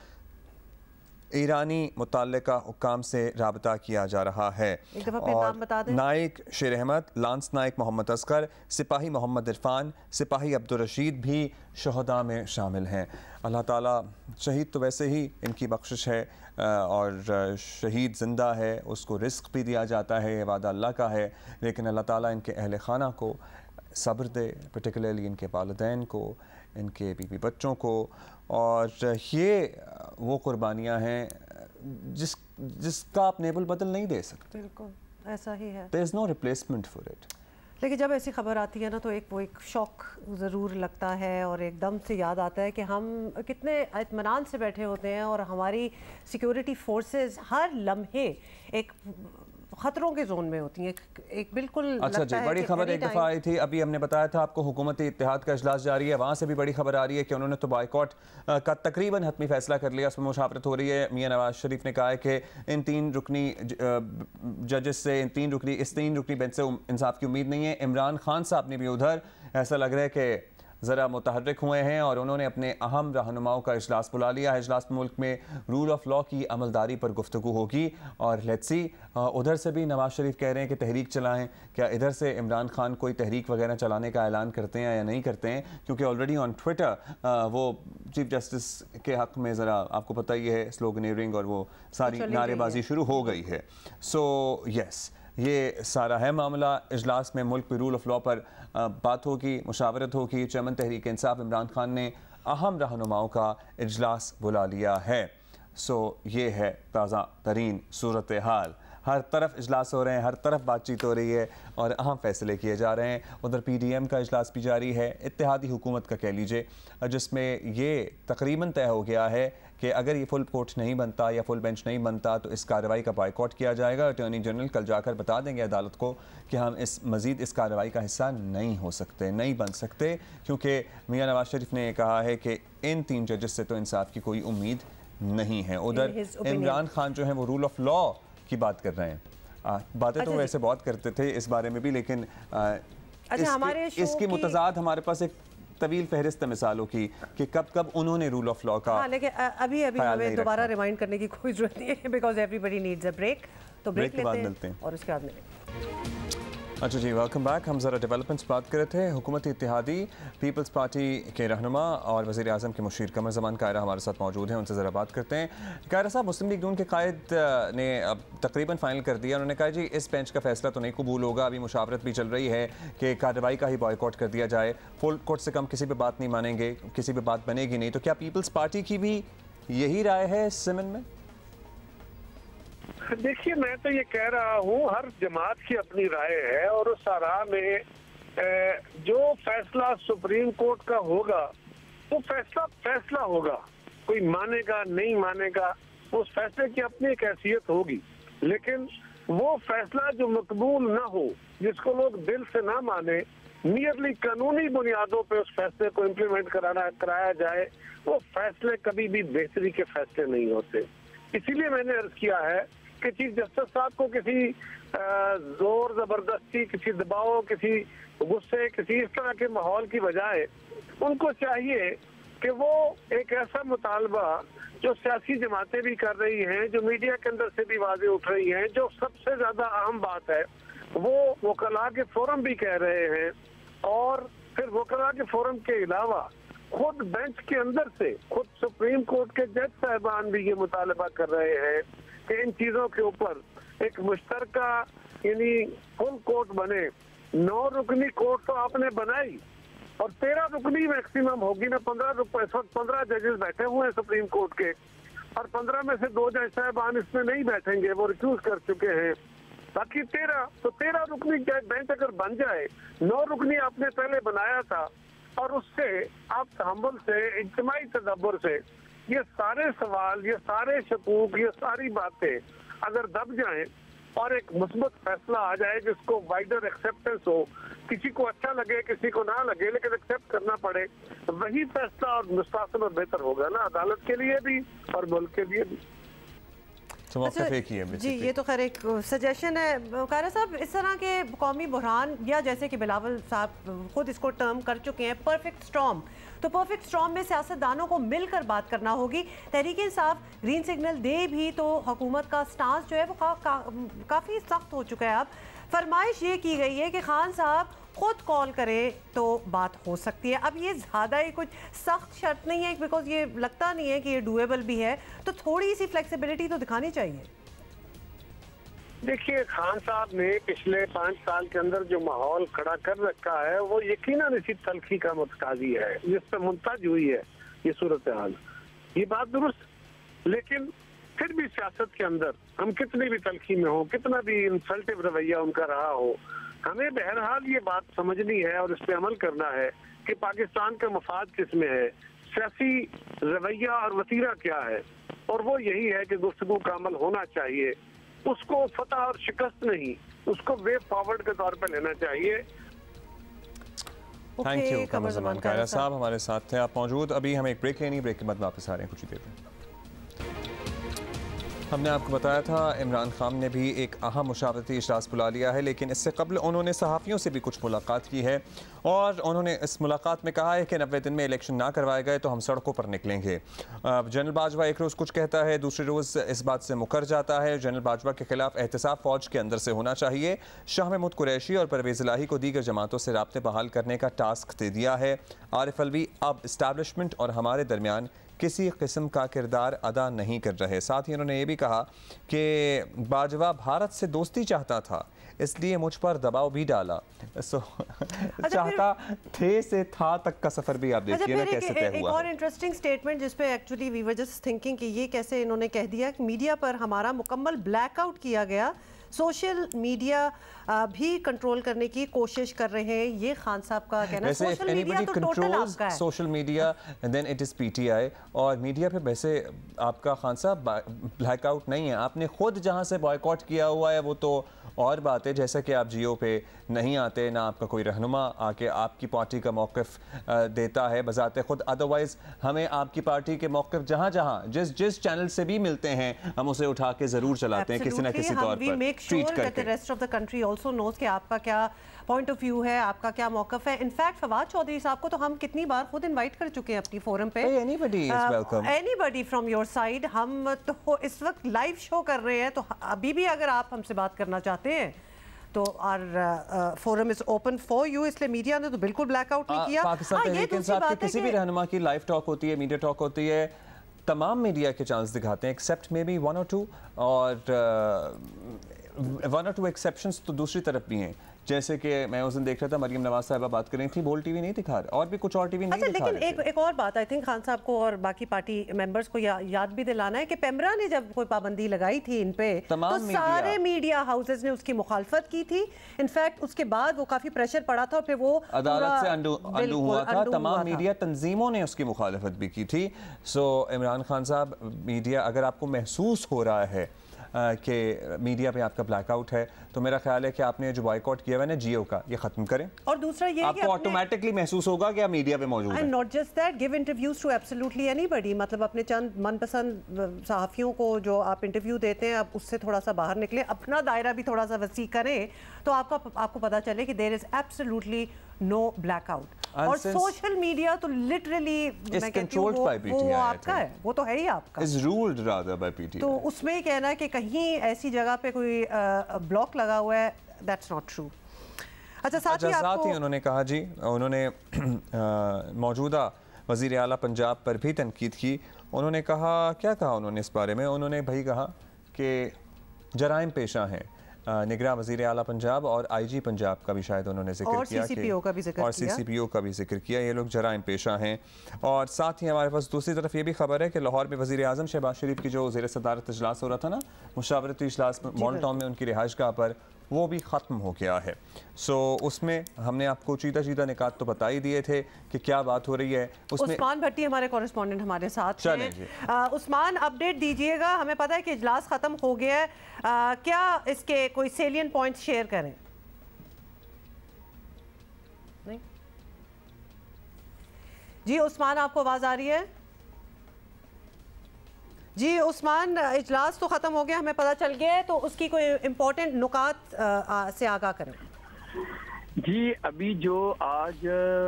ईरानी मुतल्लिका हुक्काम से राबता किया जा रहा है। एक दफ़ा फिर नाम बता दें। नाइक शेर अहमद, लांस नाइक मोहम्मद असगर, सिपाही मोहम्मद इरफान, सिपाही अब्दुल रशीद भी शहदा में शामिल हैं। अल्लाह ताला, शहीद तो वैसे ही इनकी बख्शिश है और शहीद ज़िंदा है उसको रिस्क भी दिया जाता है, वादा अल्लाह का है, लेकिन अल्लाह ताला इनके अहल खाना को सब्र दे, पर्टिकुलरली इनके वालिदैन को, इनके बीवी बच्चों को। और ये वो कुर्बानियाँ हैं जिसका आप नेबल बदल नहीं दे सकते। बिल्कुल ऐसा ही है। There is no replacement for it. लेकिन जब ऐसी खबर आती है ना तो एक शौक ज़रूर लगता है और एकदम से याद आता है कि हम कितने इत्मीनान से बैठे होते हैं और हमारी सिक्योरिटी फोर्सेस हर लम्हे एक खतरों के जोन में होती हैं। एक बिल्कुल अच्छा जी, बड़ी खबर एक दफ़ा आई थी, अभी हमने बताया था आपको, हुकूमती इत्तेहाद का इजलास जारी है, वहाँ से भी बड़ी खबर आ रही है कि उन्होंने तो बाइकॉट का तकरीबन हतमी फैसला कर लिया, उसमें मुशावरत हो रही है। मियां नवाज शरीफ ने कहा है कि इन 3 रुकनी जजेस से, इस 3 रुकनी बेंच से इंसाफ की उम्मीद नहीं है। इमरान खान साहब ने भी उधर ऐसा लग रहा है कि ज़रा मुतहर्रिक हुए हैं और उन्होंने अपने अहम रहनुमाओं का इजलास बुला लिया है। इजलास में मुल्क में रूल ऑफ लॉ की अमलदारी पर गुफ्तगू होगी और लेट्स सी, उधर से भी नवाज शरीफ कह रहे हैं कि तहरीक चलाएं। क्या इधर से इमरान खान कोई तहरीक वगैरह चलाने का ऐलान करते हैं या नहीं करते हैं? क्योंकि ऑलरेडी ऑन ट्विटर वो चीफ जस्टिस के हक़ में ज़रा आपको पता ही है स्लोगनेयरिंग और वो सारी नारेबाजी शुरू हो गई है। सो यस, ये सारा है मामला। इजलास में मुल्क में रूल ऑफ लॉ पर बात होगी, मुशावरत होगी। चेयरमैन तहरीक इंसाफ इमरान खान ने अहम रहनुमाओं का इजलास बुला लिया है। सो ये है ताज़ा तरीन सूरत हाल। हर तरफ इजलास हो रहे हैं, हर तरफ बातचीत हो रही है और अहम फैसले किए जा रहे हैं। उधर PDM का इजलास भी जारी है, इत्तेहादी हुकूमत का कह लीजिए, जिसमें ये तकरीबन तय हो गया है कि अगर ये फुल कोर्ट नहीं बनता या फुल बेंच नहीं बनता तो इस कार्रवाई का बाइकॉट किया जाएगा। अटॉर्नी जनरल कल जाकर बता देंगे अदालत को कि हम मज़ीद इस कार्रवाई का हिस्सा नहीं हो सकते, नहीं बन सकते, क्योंकि मियां नवाज शरीफ ने कहा है कि इन 3 जजेस से तो इंसाफ की कोई उम्मीद नहीं है। उधर इमरान खान जो है वो रूल ऑफ लॉ की बात कर रहे हैं। बातें तो वैसे बहुत करते थे इस बारे में भी, लेकिन इसकी मुतज़ाद हमारे पास एक तवील फहरिस्त मिसालों की कि कब कब उन्होंने रूल ऑफ लॉ का। हाँ, लेकिन अभी हमें दोबारा रिमाइंड करने की कोई जरूरत नहीं है, because everybody needs a break. तो ब्रेक के बाद मिलते हैं और उसके बाद मिलेंगे। अच्छा जी, वेलकम बैक। हम ज़रा डेवलपमेंट्स बात कर रहे थे। हुकूमती इत्तेहादी पीपल्स पार्टी के रहनुमा और वज़ीर आज़म के मुशीर कमर ज़मान कायरा हमारे साथ मौजूद हैं, उनसे ज़रा बात करते हैं। कायरा साहब, मुस्लिम लीग नून के कायद ने अब तकरीबन फाइनल कर दिया। उन्होंने कहा जी इस बेंच का फैसला तो नहीं कबूल होगा, अभी मुशावरत भी चल रही है कि कार्रवाई का ही बॉयकॉट कर दिया जाए, फुल कोर्ट से कम किसी पर बात नहीं मानेंगे, किसी पर बात बनेगी नहीं। तो क्या पीपल्स पार्टी की भी यही राय है सिमन में? देखिए, मैं तो ये कह रहा हूँ हर जमात की अपनी राय है और उस राह में जो फैसला सुप्रीम कोर्ट का होगा वो फैसला होगा। कोई मानेगा नहीं मानेगा, उस फैसले की अपनी एक हैसियत होगी, लेकिन वो फैसला जो मकबूल ना हो, जिसको लोग दिल से ना माने, नियरली कानूनी बुनियादों पे उस फैसले को इम्प्लीमेंट कराया जाए, वो फैसले कभी भी बेहतरी के फैसले नहीं होते। इसीलिए मैंने अर्ज किया है कि चीफ जस्टिस साहब को किसी जोर जबरदस्ती, किसी दबाव, किसी गुस्से, किसी इस तरह के माहौल की बजाय उनको चाहिए कि वो एक ऐसा मुतालबा जो सियासी जमातें भी कर रही हैं, जो मीडिया के अंदर से भी वाज़े उठ रही हैं, जो सबसे ज्यादा अहम बात है वो वकला के फोरम भी कह रहे हैं, और फिर वकला के फोरम के अलावा खुद बेंच के अंदर से खुद सुप्रीम कोर्ट के जज साहबान भी ये मुतालबा कर रहे हैं कि इन चीजों के ऊपर एक मुश्तरका यानी फुल कोर्ट बने। 9 रुकनी कोर्ट तो आपने बनाई और 13 रुकनी मैक्सिमम होगी ना। 15 जजेस बैठे हुए हैं सुप्रीम कोर्ट के, और 15 में से 2 जज साहबान इसमें नहीं बैठेंगे, वो रिफ्यूज कर चुके हैं। बाकी 13 रुकनी बेंच अगर बन जाए, 9 रुकनी आपने पहले बनाया था, और उससे आप तहम्मुल से, इज्तिमाई तदब्बर से ये सारे सवाल, ये सारे शकूक, ये सारी बातें अगर दब जाएं और एक मुस्बत फैसला आ जाए जिसको वाइडर एक्सेप्टेंस हो, किसी को अच्छा लगे किसी को ना लगे, लेकिन एक्सेप्ट करना पड़े, वही फैसला और मुस्तहसन और बेहतर होगा ना अदालत के लिए भी और मुल्क के लिए भी। अच्छा, जी ये तो खैर एक सजेशन है। कायरा साहब, इस तरह के कौमी बुरहान, या जैसे कि बिलावल साहब खुद इसको टर्म कर चुके हैं परफेक्ट स्टॉर्म, तो परफेक्ट स्टॉर्म में सियासतदानों को मिलकर बात करना होगी। तहरीक इंसाफ ग्रीन सिग्नल दे भी तो हुकूमत का स्टांस जो है वो काफ़ी सख्त हो चुका है। अब फरमाइश ये की गई है कि खान साहब खुद कॉल करें तो बात हो सकती है। अब ये ज़्यादा ही कुछ सख्त शर्त नहीं है, बिकॉज ये लगता नहीं है कि ये डूएबल भी है, तो थोड़ी सी फ्लेक्सिबिलिटी तो दिखानी चाहिए। देखिए, खान साहब ने पिछले 5 साल के अंदर जो माहौल खड़ा कर रखा है वो यकीनन इसी तलखी का मुतकाजी है जिस पर मुंतज हुई है ये सूरत हाल। ये बात दुरुस्त, लेकिन फिर भी सियासत के अंदर हम कितनी भी तलखी में हो, कितना भी इंसल्टिव रवैया उनका रहा हो, हमें बहरहाल ये बात समझनी है और इस पे अमल करना है कि पाकिस्तान का मफाद किस में है, सियासी रवैया और वतीरा क्या है, और वो यही है कि गुफ्तगू का अमल होना चाहिए। उसको फतह और शिकस्त नहीं, उसको वे फॉरवर्ड के तौर पर लेना चाहिए। थैंक यू कमर ज़मान कायरा साहब हमारे साथ थे, आप मौजूद। अभी हम एक ब्रेक लेनी, ब्रेक के बाद वापस आ रहे हैं कुछ ही देर में। हमने आपको बताया था इमरान खान ने भी एक अहम मुशावरती इजलास बुला लिया है, लेकिन इससे कबल उन्होंने सहाफ़ियों से भी कुछ मुलाकात की है और उन्होंने इस मुलाकात में कहा है कि 90 दिन में इलेक्शन ना करवाए गए तो हम सड़कों पर निकलेंगे। जनरल बाजवा एक रोज़ कुछ कहता है, दूसरे रोज़ इस बात से मुकर जाता है। जनरल बाजवा के खिलाफ एहतसाब फ़ौज के अंदर से होना चाहिए। शाह महमूद कुरैशी और परवेज़ इलाही को दीगर जमातों से राब्ते बहाल करने का टास्क दे दिया है। आरिफ अलवी अब इस्टेब्लिशमेंट और हमारे दरमियान किसी किस्म का किरदार अदा नहीं कर रहे। साथ ही उन्होंने ये भी कहा कि बाजवा भारत से दोस्ती चाहता था, इसलिए मुझ पर दबाव भी डाला। चाहता थे से था तक का सफ़र भी आप देखिए ना कैसे तय हुआ। एक और इंटरेस्टिंग स्टेटमेंट जिस पे actually we were just thinking कि ये कैसे इन्होंने कह दिया कि मीडिया पर हमारा मुकम्मल ब्लैकआउट किया गया, सोशल मीडिया भी कंट्रोल करने की कोशिश कर रहे हैं, ये खान साहब का कहना है। सोशल मीडिया तो टोटल आपका है, social media then it is PTI, और मीडिया पे वैसे आपका खान साहब ब्लैकआउट नहीं है। आपने खुद जहां से बॉयकॉट किया हुआ है वो तो और बात है, जैसा कि आप जियो पे नहीं आते, ना आपका कोई रहनुमा आके आपकी पार्टी का मौक़िफ़ देता है बज़ाते खुद। अदरवाइज़ हमें आपकी पार्टी के मौक़िफ़ जहाँ जहाँ जिस चैनल से भी मिलते हैं हम उसे उठा के ज़रूर चलाते हैं किसी ना किसी तौर पर ट्वीट करके। Rest of the country also knows कि आपका क्या पॉइंट ऑफ व्यू है, आपका क्या मौक़िफ़ है। इनफैक्ट फवाद चौधरी साहब को तो हम कितनी बार खुद इनवाइट कर चुके हैं अपनी फोरम पे। Anybody from your side. हम तो इस वक्त लाइव शो कर रहे हैं, तो अभी भी अगर आप हमसे बात करना चाहते हैं तो our forum is open for you, इसलिए मीडिया ने तो बिल्कुल ब्लैकआउट नहीं किया। पाकिस्तान तहरीक इंसाफ की किसी भी रहनुमा की लाइव टॉक होती है, मीडिया टॉक होती है, तमाम मीडिया के चैनल्स दिखाते हैं एक्सेप्ट मे बी 1 or 2, और 1 or 2 एक्सेप्शंस तो दूसरी तरफ भी हैं। जैसे कि मैं उस दिन देख रहा था मरियम नवाज साहिबा बात कर रही थी, बोल टीवी नहीं दिखा रहे, और भी कुछ और टीवी नहीं दिखा रहे। लेकिन एक और बात आई थिंक खान साहब को और बाकी पार्टी मेंबर्स को याद भी दिलाना है कि पेमरा ने जब कोई पाबंदी लगाई थी इन पे तो सारे मीडिया हाउसेस ने उसकी मुखालफत की थी। इनफैक्ट उसके बाद वो काफी प्रेशर पड़ा था और फिर वो अदालत से अंडू हुआ था, तमाम मीडिया तंजीमों ने उसकी मुखालफत भी की थी। सो इमरान खान साहब, मीडिया अगर आपको महसूस हो रहा है कि मीडिया पे आपका ब्लैकआउट है, तो मेरा ख्याल है कि आपने जो बॉयकॉट किया हुआ है ना जियो का, ये खत्म करें। और दूसरा ये आपको ऑटोमेटिकली महसूस होगा कि आप मीडिया पे मौजूद हैं। And not just that, give interviews to absolutely anybody, मतलब अपने चंद मनपसंद सहाफ़ियों को जो आप इंटरव्यू देते हैं, आप उससे थोड़ा सा बाहर निकले, अपना दायरा भी थोड़ा सा वसी करें, तो आपको पता चले कि there is absolutely no blackout. और सोशल मीडिया तो लिटरली मैं कहती हूँ वो आपका है, वो तो है ही आपका, is ruled rather by PTI. तो उसमें ही कहना है कि कहीं ऐसी जगह पे कोई ब्लॉक लगा हुआ है, दैट्स नॉट ट्रू। अच्छा, साथ ही उन्होंने कहा जी, उन्होंने मौजूदा वज़ीर आला पंजाब पर भी तनकीद की। उन्होंने कहा, क्या कहा उन्होंने इस बारे में? उन्होंने भाई कहा कि जराइम पेशा हैं। निगरान वज़ीर आला पंजाब और IG पंजाब का भी शायद उन्होंने जिक्र किया, और CCPO का भी जिक्र किया, ये लोग जराइम पेशा हैं। और साथ ही हमारे पास दूसरी तरफ ये भी खबर है कि लाहौर में वज़ीर आज़म शहबाज शरीफ की जो ज़ेर सदारत इजलास हो रहा था ना, मुशावरती इजलास मॉडल टाउन में उनकी रिहाइशगाह पर, वो भी ख़त्म हो गया है। सो उसमें हमने आपको चीदा निकात तो बता ही दिए थे कि क्या बात हो रही है। उसमें उस्मान भट्टी हमारे कॉरेस्पॉन्डेंट हमारे साथ हैं। उस्मान, अपडेट दीजिएगा, हमें पता है कि इजलास ख़त्म हो गया है, क्या इसके कोई सेलियन पॉइंट्स शेयर करें? नहीं जी, उस्मान आपको आवाज़ आ रही है? जी उस्मान, इजलास तो ख़त्म हो गया, हमें पता चल गया है, तो उसकी कोई इम्पोर्टेंट नुकात से आगाह करें। जी, अभी जो आज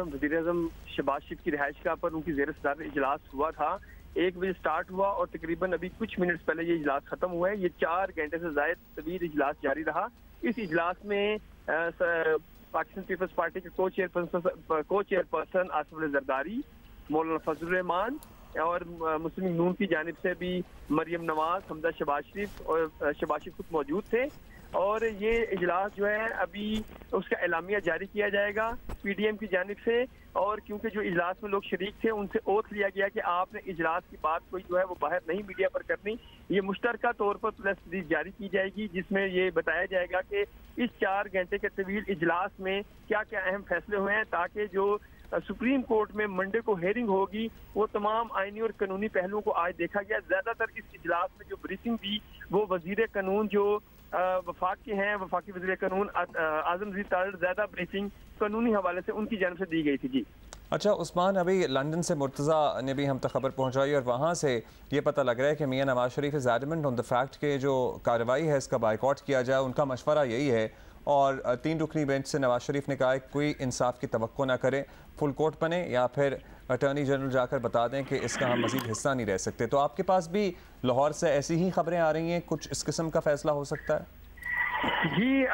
वज़ीर-ए-आज़म शहबाज शरीफ की रिहाइशगाह पर उनकी ज़ेर सदारत इजलास हुआ था, 1 बजे स्टार्ट हुआ और तकरीबन अभी कुछ मिनट्स पहले ये इजलास ख़त्म हुआ है। ये 4 घंटे से ज़ायद तवील इजलास जारी रहा। इस इजलास में पाकिस्तान पीपल्स पार्टी के को चेयरपर्सन आसिफ अली जरदारी, मौलाना फजल रहमान और मुस्लिम नून की जानिब से भी मरियम नवाज, हमजा शहबाज शरीफ खुद मौजूद थे। और ये इजलास जो है अभी उसका एलामिया जारी किया जाएगा PDM की जानिब से, और क्योंकि जो इजलास में लोग शरीक थे उनसे ओथ लिया गया कि आपने इजलास की बात कोई जो है वो बाहर नहीं मीडिया पर करनी। ये मुश्तरका तौर पर प्रेस रिलीज जारी की जाएगी जिसमें ये बताया जाएगा कि इस 4 घंटे के तवील इजलास में क्या क्या अहम फैसले हुए हैं, ताकि जो सुप्रीम कोर्ट में मंडे को हेयरिंग होगी वो तमाम आईनी और कानूनी पहलुओं को आज देखा गया। ज्यादातर इस इजलास में जो ब्रीफिंग दी वो वजीर कानून जो वफाक के हैं, वफाकी वजीर कानून आजम ज़ी तारड़, ज्यादा ब्रीफिंग कानूनी हवाले से उनकी जानिब से दी गई थी। जी अच्छा उस्मान, अभी लंदन से मुर्तज़ा ने भी हम तक खबर पहुंचाई और वहाँ से ये पता लग रहा है कि मियां Nawaz Sharif is adamant on the fact के जो कार्रवाई है इसका बाइकआउट किया जाए। उनका मशवरा यही है, और 3 रुकनी बेंच से नवाज शरीफ ने कहा है कोई इंसाफ की तवक्को ना करें, फुल कोर्ट बने या फिर अटॉर्नी जनरल जाकर बता दें कि इसका हम मज़ीद हिस्सा नहीं रह सकते। तो आपके पास भी लाहौर से ऐसी ही खबरें आ रही हैं, कुछ इस किस्म का फैसला हो सकता है? जी,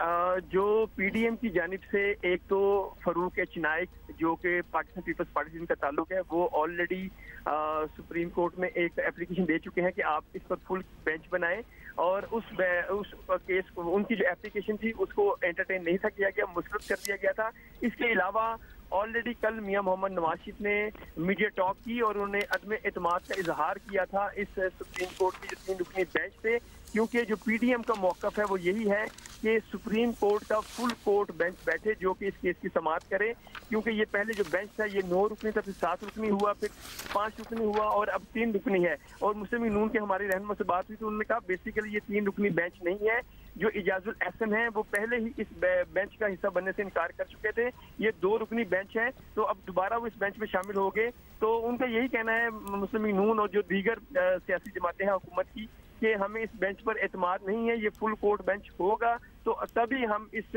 जो PDM की जानिब से एक तो फरूक एच नाइक जो कि पाकिस्तान पीपल्स पार्टी से इनका ताल्लुक है, वो ऑलरेडी सुप्रीम कोर्ट में एक एप्लीकेशन दे चुके हैं कि आप इस पर फुल बेंच बनाएं, और उस केस को, उनकी जो एप्लीकेशन थी उसको एंटरटेन नहीं था किया गया, मुस्तरद कर दिया गया था। इसके अलावा ऑलरेडी कल मियां मोहम्मद नवाज शरीफ ने मीडिया टॉक की और उन्होंने अदम एतमाद का इजहार किया था इस सुप्रीम कोर्ट की जो 3 रुकनी बेंच से, क्योंकि जो PDM का मौक़िफ़ है वो यही है कि सुप्रीम कोर्ट का फुल कोर्ट बेंच बैठे जो कि इस केस की समाअत करे, क्योंकि ये पहले जो बेंच था ये 9 रुकनी था, फिर 7 रुकनी हुआ, फिर 5 रुकनी हुआ और अब 3 रुकनी है। और मुस्लिम नून के हमारी रहनुमा से बात हुई तो उन्होंने कहा बेसिकली ये 3 रुकनी बेंच नहीं है, जो इजाजुल एहसन है वो पहले ही इस बेंच का हिस्सा बनने से इनकार कर चुके थे, ये 2 रुकनी बेंच है, तो अब दोबारा वो इस बेंच में शामिल हो गए। तो उनका यही कहना है मुस्लिम नून और जो दीगर सियासी जमातें हैं हुकूमत की, कि हमें इस बेंच पर एतमाद नहीं है, ये फुल कोर्ट बेंच होगा तो तभी हम इस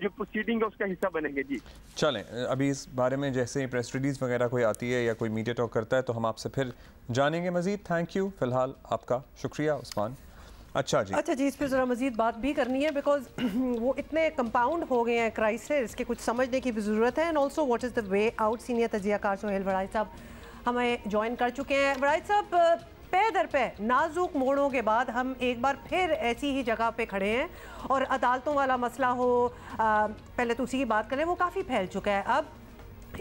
जो प्रोसीडिंग है उसका हिस्सा बनेंगे। जी चलें, अभी इस बारे में जैसे प्रेस रिलीज वगैरह कोई आती है या कोई मीडिया टॉक करता है तो हम आपसे फिर जानेंगे मजीद। थैंक यू, फिलहाल आपका शुक्रिया उस्मान। अच्छा जी, इस पर ज़रा मज़ीद बात भी करनी है बिकॉज वो इतने कंपाउंड हो गए हैं क्राइसिस के, कुछ समझने की भी ज़रूरत है। And also what is the way out. Senior तजियाकार सोहेल वड़ाई साहब हमें ज्वाइन कर चुके हैं। वड़ाई साहब, पे दर पे नाजुक मोड़ों के बाद हम एक बार फिर ऐसी ही जगह पे खड़े हैं और अदालतों वाला मसला हो, पहले तो उसी की बात करें, वो काफ़ी फैल चुका है। अब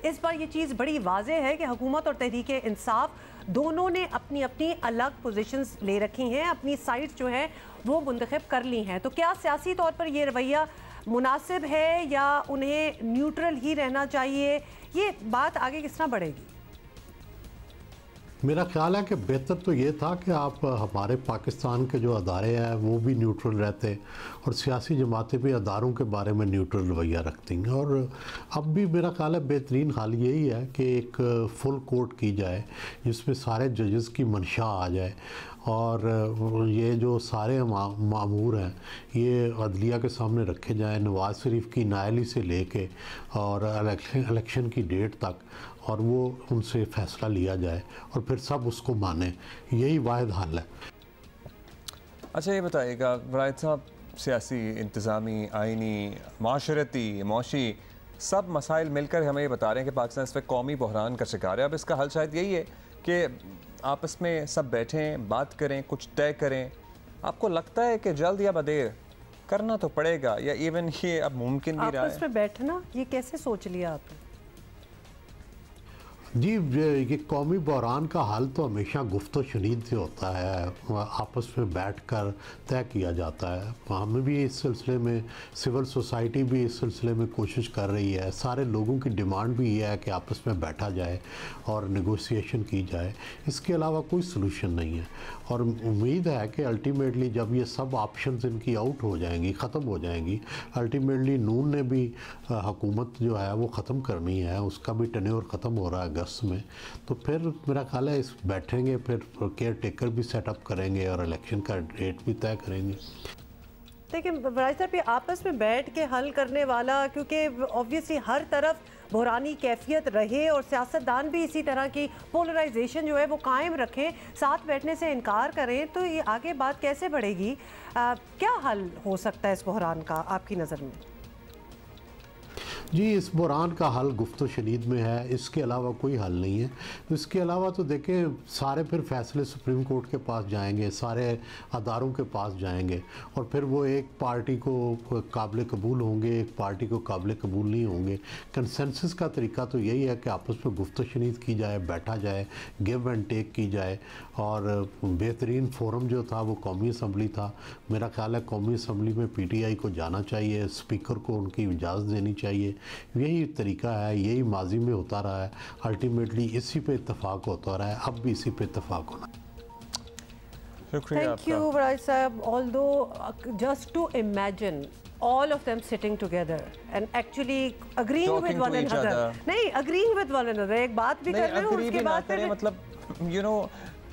इस बार ये चीज़ बड़ी वाज़ेह है कि हुकूमत और तहरीक इंसाफ दोनों ने अपनी अपनी अलग पोजीशंस ले रखी हैं, अपनी साइड्स जो है वो मुंतखब कर ली हैं। तो क्या सियासी तौर पर ये रवैया मुनासिब है या उन्हें न्यूट्रल ही रहना चाहिए? ये बात आगे किस तरह बढ़ेगी? मेरा ख्याल है कि बेहतर तो ये था कि आप हमारे पाकिस्तान के जो अदारे हैं वो भी न्यूट्रल रहते और सियासी जमातें भी अदारों के बारे में न्यूट्रल रवैया रखती हैं। और अब भी मेरा ख्याल है बेहतरीन हाल यही है कि एक फुल कोर्ट की जाए जिसमें सारे जजेस की मंशा आ जाए और ये जो सारे मामूर हैं ये अदलिया के सामने रखे जाएँ, नवाज़ शरीफ की नायली से लेके और इलेक्शन की डेट तक, और वो उनसे फ़ैसला लिया जाए और फिर सब उसको माने। यही वाहिद हल है। अच्छा ये बताइएगा वड़ाई साहब, सियासी, इंतज़ामी, आइनी, माशरती, मौशी सब मसाइल मिलकर हमें ये बता रहे हैं कि पाकिस्तान इस पर कौमी बहरान का शिकार है। अब इसका हल शायद यही है कि आपस में सब बैठें, बात करें, कुछ तय करें। आपको लगता है कि जल्द या बदेर करना तो पड़ेगा या इवन ये अब मुमकिन भी रहा है? आपस में बैठना ये कैसे सोच लिया आपने? जी, ये कौमी बहरान का हल तो हमेशा गुफ्तो शनीद से होता है, आपस में बैठकर तय किया जाता है। हमें भी इस सिलसिले में, सिविल सोसाइटी भी इस सिलसिले में कोशिश कर रही है। सारे लोगों की डिमांड भी ये है कि आपस में बैठा जाए और नेगोशिएशन की जाए। इसके अलावा कोई सलूशन नहीं है और उम्मीद है कि अल्टीमेटली जब ये सब ऑप्शंस इनकी आउट हो जाएंगी, ख़त्म हो जाएंगी, अल्टीमेटली नून ने भी हुकूमत जो है वो ख़त्म करनी है, उसका भी टेन्योर ख़त्म हो रहा है अगस्त में, तो फिर मेरा ख्याल है इस बैठेंगे, फिर केयर टेकर भी सेटअप करेंगे और इलेक्शन का डेट भी तय करेंगे। देखिए वड़ाई साहब, ये आपस में बैठ के हल करने वाला, क्योंकि ऑब्वियसली हर तरफ बहरानी कैफियत रहे और सियासतदान भी इसी तरह की पोलराइजेशन जो है वो कायम रखें, साथ बैठने से इनकार करें, तो ये आगे बात कैसे बढ़ेगी? क्या हल हो सकता है इस बहरान का आपकी नज़र में? जी, इस बहरान का हल गुफ्तो शनीद में है, इसके अलावा कोई हल नहीं है। इसके अलावा तो देखें सारे फिर फैसले सुप्रीम कोर्ट के पास जाएंगे, सारे अदारों के पास जाएंगे और फिर वो एक पार्टी को काबिल कबूल होंगे, एक पार्टी को काबिल कबूल नहीं होंगे। कंसेंसस का तरीका तो यही है कि आपस में गुफ्तो शनीद की जाए, बैठा जाए, गिव एंड टेक की जाए और बेहतरीन फोरम जो था वो कौमी असम्बली था। मेरा ख्याल है कौमी असम्बली में PTI को जाना चाहिए, स्पीकर को उनकी इजाज़त देनी चाहिए। यही तरीका है, यही माजी में होता रहा है, अल्टीमेटली इसी पे इत्तेफाक होता रहा है, अब भी इसी पे इत्तेफाक होना। Thank you वड़ाई साहब। Although just to imagine all of them sitting together and actually agreeing with one another, नहीं agreeing with one another, एक बात भी कर रहे हो उसके बाद फिर मतलब you know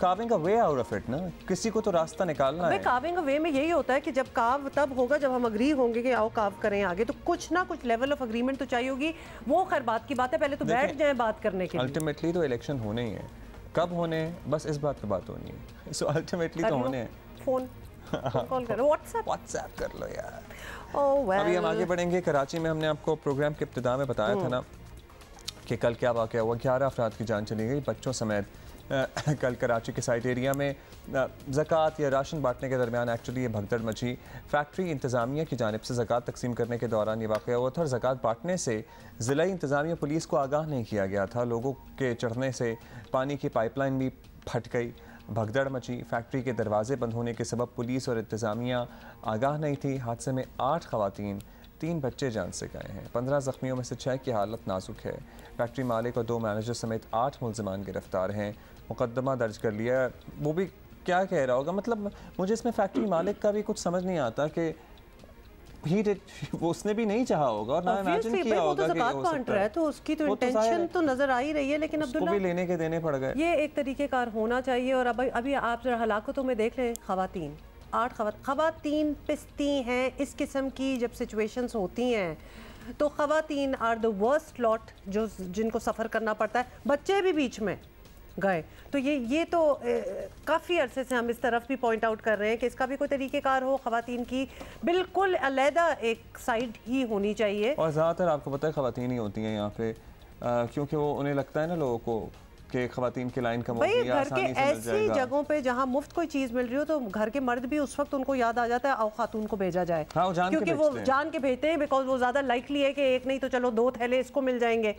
carving a way out of it ना, किसी को तो रास्ता निकालना है। carving a way में यही होता है कि जब कार्व तब होगा जब हम अग्री होंगे कि आओ कार्व करें आगे, तो कुछ ना कुछ लेवल ऑफ अग्रीमेंट तो चाहिए होगी। वो खैर बात की बात है, पहले तो बैठ जाए बात करने के लिए। अल्टीमेटली तो इलेक्शन होने ही है, कब होने बस इस बात पे बात होनी है। सो अल्टीमेटली तो होने हैं। फोन कॉल करो, व्हाट्सएप कर लो यार। well. अभी हम आगे बढ़ेंगे। कराची में हमने आपको प्रोग्राम के इब्तिदा में बताया था ना कि कल क्या वाक़या हुआ, 11 अफराद की जान चली गई बच्चों समेत। कल कराची के साइट एरिया में ज़कात या राशन बांटने के दरमियान एक्चुअली ये भगदड़ मची। फैक्ट्री इंतज़ामिया की जानिब से ज़कात तकसीम करने के दौरान ये वाक़या हुआ था और ज़कात बांटने से ज़िला इंतज़ामिया पुलिस को आगाह नहीं किया गया था। लोगों के चढ़ने से पानी की पाइपलाइन भी फट गई, भगदड़ मची। फैक्ट्री के दरवाजे बंद होने के सबब पुलिस और इंतज़ामिया आगाह नहीं थी। हादसे में 8 ख़वातीन, 3 बच्चे जान से गए हैं। 15 ज़ख्मियों में से 6 की हालत नाजुक है। फैक्ट्री मालिक और 2 मैनेजर समेत 8 मुल्ज़िमान गिरफ्तार हैं। मुकदमा दर्ज कर लिया। वो भी क्या कह रहा होगा, मतलब मुझे इसमें फैक्ट्री मालिक का भी कुछ समझ नहीं आता कि वो उसने भी नहीं चाहा होगा और ना इमेजिन किया होगा कि हो सकता है, तो उसकी तो इंटेंशन तो नज़र आ ही रही है, लेकिन अब्दुल्ला भी लेने के देने पड़ गए। ये एक तरीक़ेकार होना चाहिए। और अभी आप जरा हलाकतों में देख लें, ख़वातीन 8 ख़वातीन पिसती हैं। इस किस्म की जब सिचुएशंस होती हैं तो ख़वातीन आर द वर्स्ट लॉट जो जिनको सफ़र करना पड़ता है, बच्चे भी बीच में। गए। तो ये तो काफ़ी अरसे से हम इस तरफ भी पॉइंट आउट कर रहे हैं कि इसका भी कोई तरीक़ेकार हो, ख़वातीन की बिल्कुल अलहदा एक साइड ही होनी चाहिए। और ज़्यादातर आपको पता है ख़वातीन ही होती हैं यहाँ पे, क्योंकि वो उन्हें लगता है ना लोगों को कि ख़वातीन की लाइन कम होगी, घर के ऐसी जगहों पे जहाँ मुफ्त कोई चीज़ मिल रही हो तो घर के मर्द भी उस वक्त उनको याद आ जाता है आओ खातून को भेजा जाए। हाँ, क्योंकि वो जान के भेजते हैं, बिकॉज वो ज़्यादा लाइकली है कि एक नहीं तो चलो 2 थैले इसको मिल जाएंगे।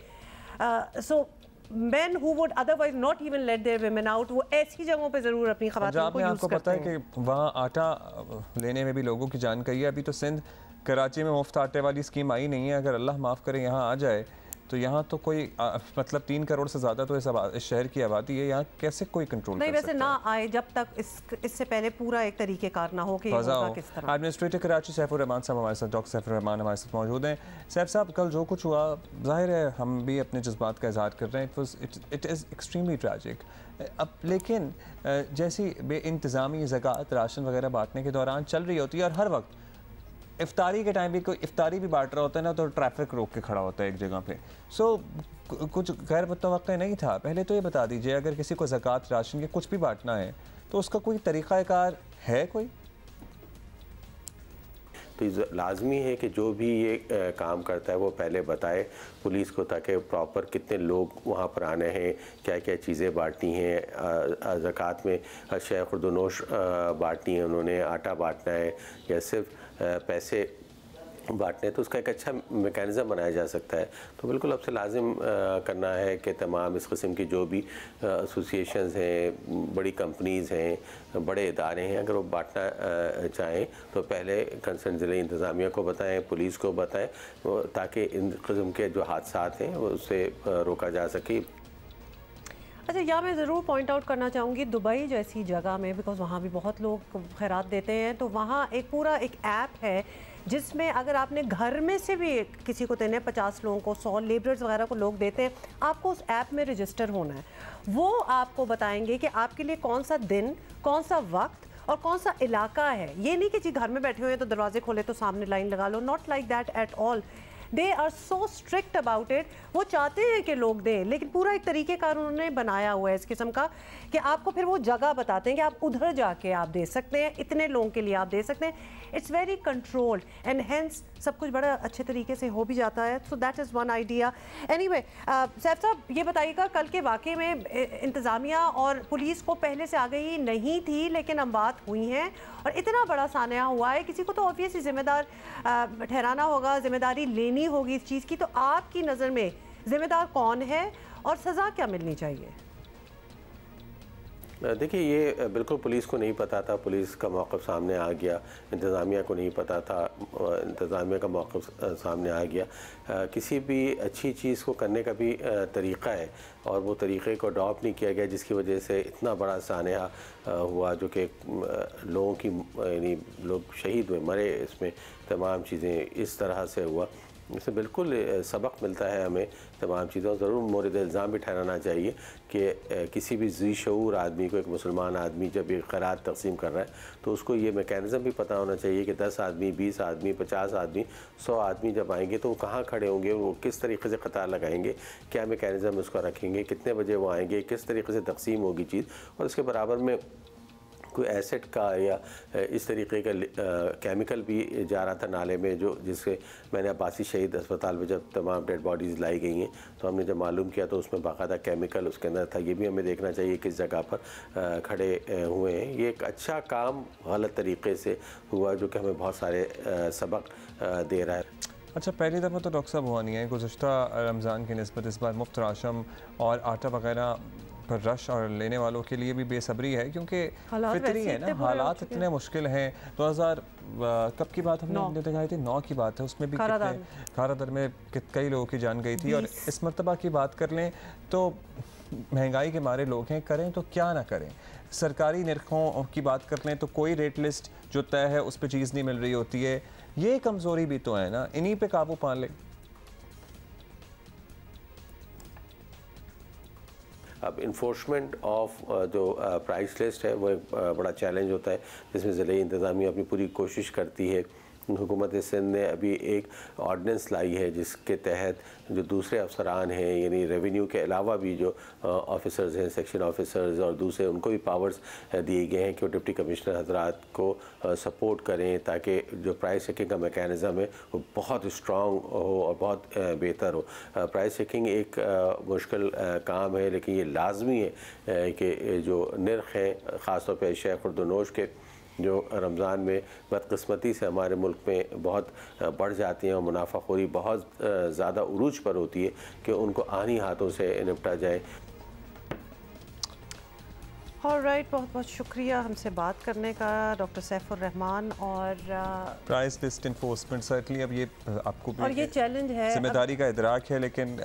सो men who would otherwise not even let their women out, वो ऐसी जगहों पे ज़रूर अपनी ख़वातीन को यूज़ करते हैं। आपको पता है कि वहाँ आटा लेने में भी लोगों की जान गई है। अभी तो सिंध कराची में मुफ्त आटे वाली स्कीम आई नहीं है, अगर अल्लाह माफ़ करे यहाँ आ जाए तो यहाँ तो कोई मतलब 3 करोड़ से ज़्यादा तो इस शहर की आबादी है, यहाँ कैसे कोई कंट्रोल नहीं, वैसे ना आए जब तक इससे पहले पूरा एक तरीक़ेकार ना हो कि होगा किस तरह। एडमिनिस्ट्रेटर कराची सैफुर रहमान साहब हमारे साथ, डॉक्टर सैफुर रहमान हमारे साथ मौजूद हैं। सैफ साहब, कल जो कुछ हुआ ज़ाहिर है हम भी अपने जज्बात का इज़हार कर रहे हैं, इट इज़ एक्सट्रीमली ट्रैजिक। अब लेकिन जैसी बेइंतज़ामी ज़कात राशन वगैरह बांटने के दौरान चल रही होती है और हर वक्त इफ्तारी के टाइम भी कोई इफ्तारी भी बांट रहा होता है ना तो ट्रैफिक रोक के खड़ा होता है एक जगह पे। सो कुछ गैर मुतवक्के नहीं था। पहले तो ये बता दीजिए, अगर किसी को ज़कात राशन के कुछ भी बांटना है तो उसका कोई तरीक़ाकार है कोई? तो लाजमी है कि जो भी ये काम करता है वो पहले बताए पुलिस को, ताकि प्रॉपर कितने लोग वहाँ पर आने हैं, क्या क्या चीज़ें बांटनी हैं, ज़कात में अशिया खुर्दनोश बांटनी है, उन्होंने आटा बांटना है या सिर्फ पैसे बांटने, तो उसका एक अच्छा मेकैनिज़म बनाया जा सकता है। तो बिल्कुल अब से लाजिम करना है कि तमाम इस किस्म की जो भी एसोसिएशंस हैं, बड़ी कंपनीज़ हैं, बड़े इदारे हैं, अगर वो बांटना चाहें तो पहले कंसर्न ज़िले इंतज़ामिया को बताएं, पुलिस को बताएं, ताकि इन किस्म के जो हादसात हैं उससे रोका जा सके। अच्छा, यहाँ मैं ज़रूर पॉइंट आउट करना चाहूँगी दुबई जैसी जगह में, बिकॉज़ वहाँ भी बहुत लोग खैरात देते हैं, तो वहाँ एक पूरा एक ऐप है जिसमें अगर आपने घर में से भी किसी को देने 50 लोगों को, 100 लेबरर्स वगैरह को लोग देते हैं, आपको उस ऐप में रजिस्टर होना है। वो आपको बताएंगे कि आपके लिए कौन सा दिन, कौन सा वक्त और कौन सा इलाका है। ये नहीं कि जी घर में बैठे हुए हैं तो दरवाजे खोले तो सामने लाइन लगा लो, not like that at all. They are so strict about it. वो चाहते हैं कि लोग दें, लेकिन पूरा एक तरीक़ेकार उन्होंने बनाया हुआ है इस किस्म का कि आपको फिर वो जगह बताते हैं कि आप उधर जाके आप दे सकते हैं, इतने लोगों के लिए आप दे सकते हैं। It's very controlled and hence सब कुछ बड़ा अच्छे तरीके से हो भी जाता है। So that is one idea. Anyway, Saif साहब ये बताइएगा, कल के वाक़े में इंतज़ामिया और पुलिस को पहले से आगाही नहीं थी, लेकिन अमवात हुई हैं और इतना बड़ा सान्या हुआ है, किसी को तो ऑब्वियसली ज़िम्मेदार ठहराना होगा, ज़िम्मेदारी लेनी होगी इस चीज़ की। तो आपकी नज़र में ज़िम्मेदार कौन है और सज़ा क्या मिलनी चाहिए? देखिए, ये बिल्कुल पुलिस को नहीं पता था, पुलिस का मौक़िफ़ सामने आ गया, इंतज़ामिया को नहीं पता था, इंतज़ामिया का मौक़िफ़ सामने आ गया। किसी भी अच्छी चीज़ को करने का भी तरीक़ा है और वो तरीक़े को अडॉप्ट नहीं किया गया, जिसकी वजह से इतना बड़ा सान्या हुआ, जो कि लोगों की यानी लोग शहीद हुए, मरे, इसमें तमाम चीज़ें इस तरह से हुआ। इससे बिल्कुल सबक मिलता है हमें तमाम चीज़ों। ज़रूर मोरद इल्ज़ाम भी ठहराना चाहिए कि किसी भी ज़ी शऊर आदमी को, एक मुसलमान आदमी जब ये खैरात तकसीम कर रहा है तो उसको ये मैकेनिज़्म भी पता होना चाहिए कि 10 आदमी, 20 आदमी, 50 आदमी, 100 आदमी जब आएंगे तो वो कहाँ खड़े होंगे, वो किस तरीके से कतार लगाएंगे, क्या मैकेनिज़्म उसका रखेंगे, कितने बजे वो आएंगे, किस तरीके से तकसीम होगी चीज़, और उसके बराबर में कोई एसिड का या इस तरीके का केमिकल भी जा रहा था नाले में, जो जिससे मैंने अब्बासी शहीद अस्पताल में जब तमाम डेड बॉडीज़ लाई गई हैं तो हमने जब मालूम किया तो उसमें बाकायदा केमिकल उसके अंदर था। ये भी हमें देखना चाहिए किस जगह पर खड़े हुए हैं। ये एक अच्छा काम गलत तरीके से हुआ जो कि हमें बहुत सारे सबक दे रहा है। अच्छा, पहली दफ़ा तो डॉक्टर साहब हुआ नहीं है, गुज़श्ता रमज़ान की निस्बत इस बार मुफ्त राशन और आटा वगैरह पर रश और लेने वालों के लिए भी बेसब्री है, क्योंकि फितरी है ना, हालात इतने मुश्किल हैं। 2000 कब की बात हमने दिखाई थी, 9 की बात है, उसमें भी खारादर में कई लोगों की जान गई थी। और इस मरतबा की बात कर लें तो महंगाई के मारे लोग हैं, करें तो क्या ना करें। सरकारी निरखों की बात कर लें तो कोई रेट लिस्ट जो तय है उस पर चीज़ नहीं मिल रही होती है। ये कमज़ोरी भी तो है ना, इन्हीं पे काबू पा लें। अब इन्फोर्समेंट ऑफ जो प्राइस लिस्ट है वो एक बड़ा चैलेंज होता है, जिसमें ज़िले इंतज़ामिया अपनी पूरी कोशिश करती है हुकूमत सिंध ने अभी एक ऑर्डिनेंस लाई है जिसके तहत जो दूसरे अफसरान हैं यानी रेवेन्यू के अलावा भी जो ऑफिसर्स हैं, सेक्शन ऑफिसर्स और दूसरे, उनको भी पावर्स दिए गए हैं कि वो डिप्टी कमिश्नर हजरात को सपोर्ट करें ताकि जो प्राइस चेकिंग का मेकैनिज़म है वो बहुत स्ट्रॉन्ग हो और बहुत बेहतर हो। प्राइस चेकिंग एक मुश्किल काम है, लेकिन ये लाजमी है कि जो नर्ख हैं ख़ास तौर पर अशिया खुर्दनोश के जो रमज़ान में बदकिस्मती से हमारे मुल्क में बहुत बढ़ जाती हैं और मुनाफाखोरी बहुत ज़्यादा उरूज पर होती है कि उनको आनी हाथों से निपटा जाए। ऑलराइट, बहुत बहुत शुक्रिया हमसे बात करने का डॉक्टर सैफुर रहमान। और प्राइस लिस्ट इन्फोर्समेंट सर्टनली अब ये आपको भी और ये चैलेंज है, जिम्मेदारी का इदराक है, लेकिन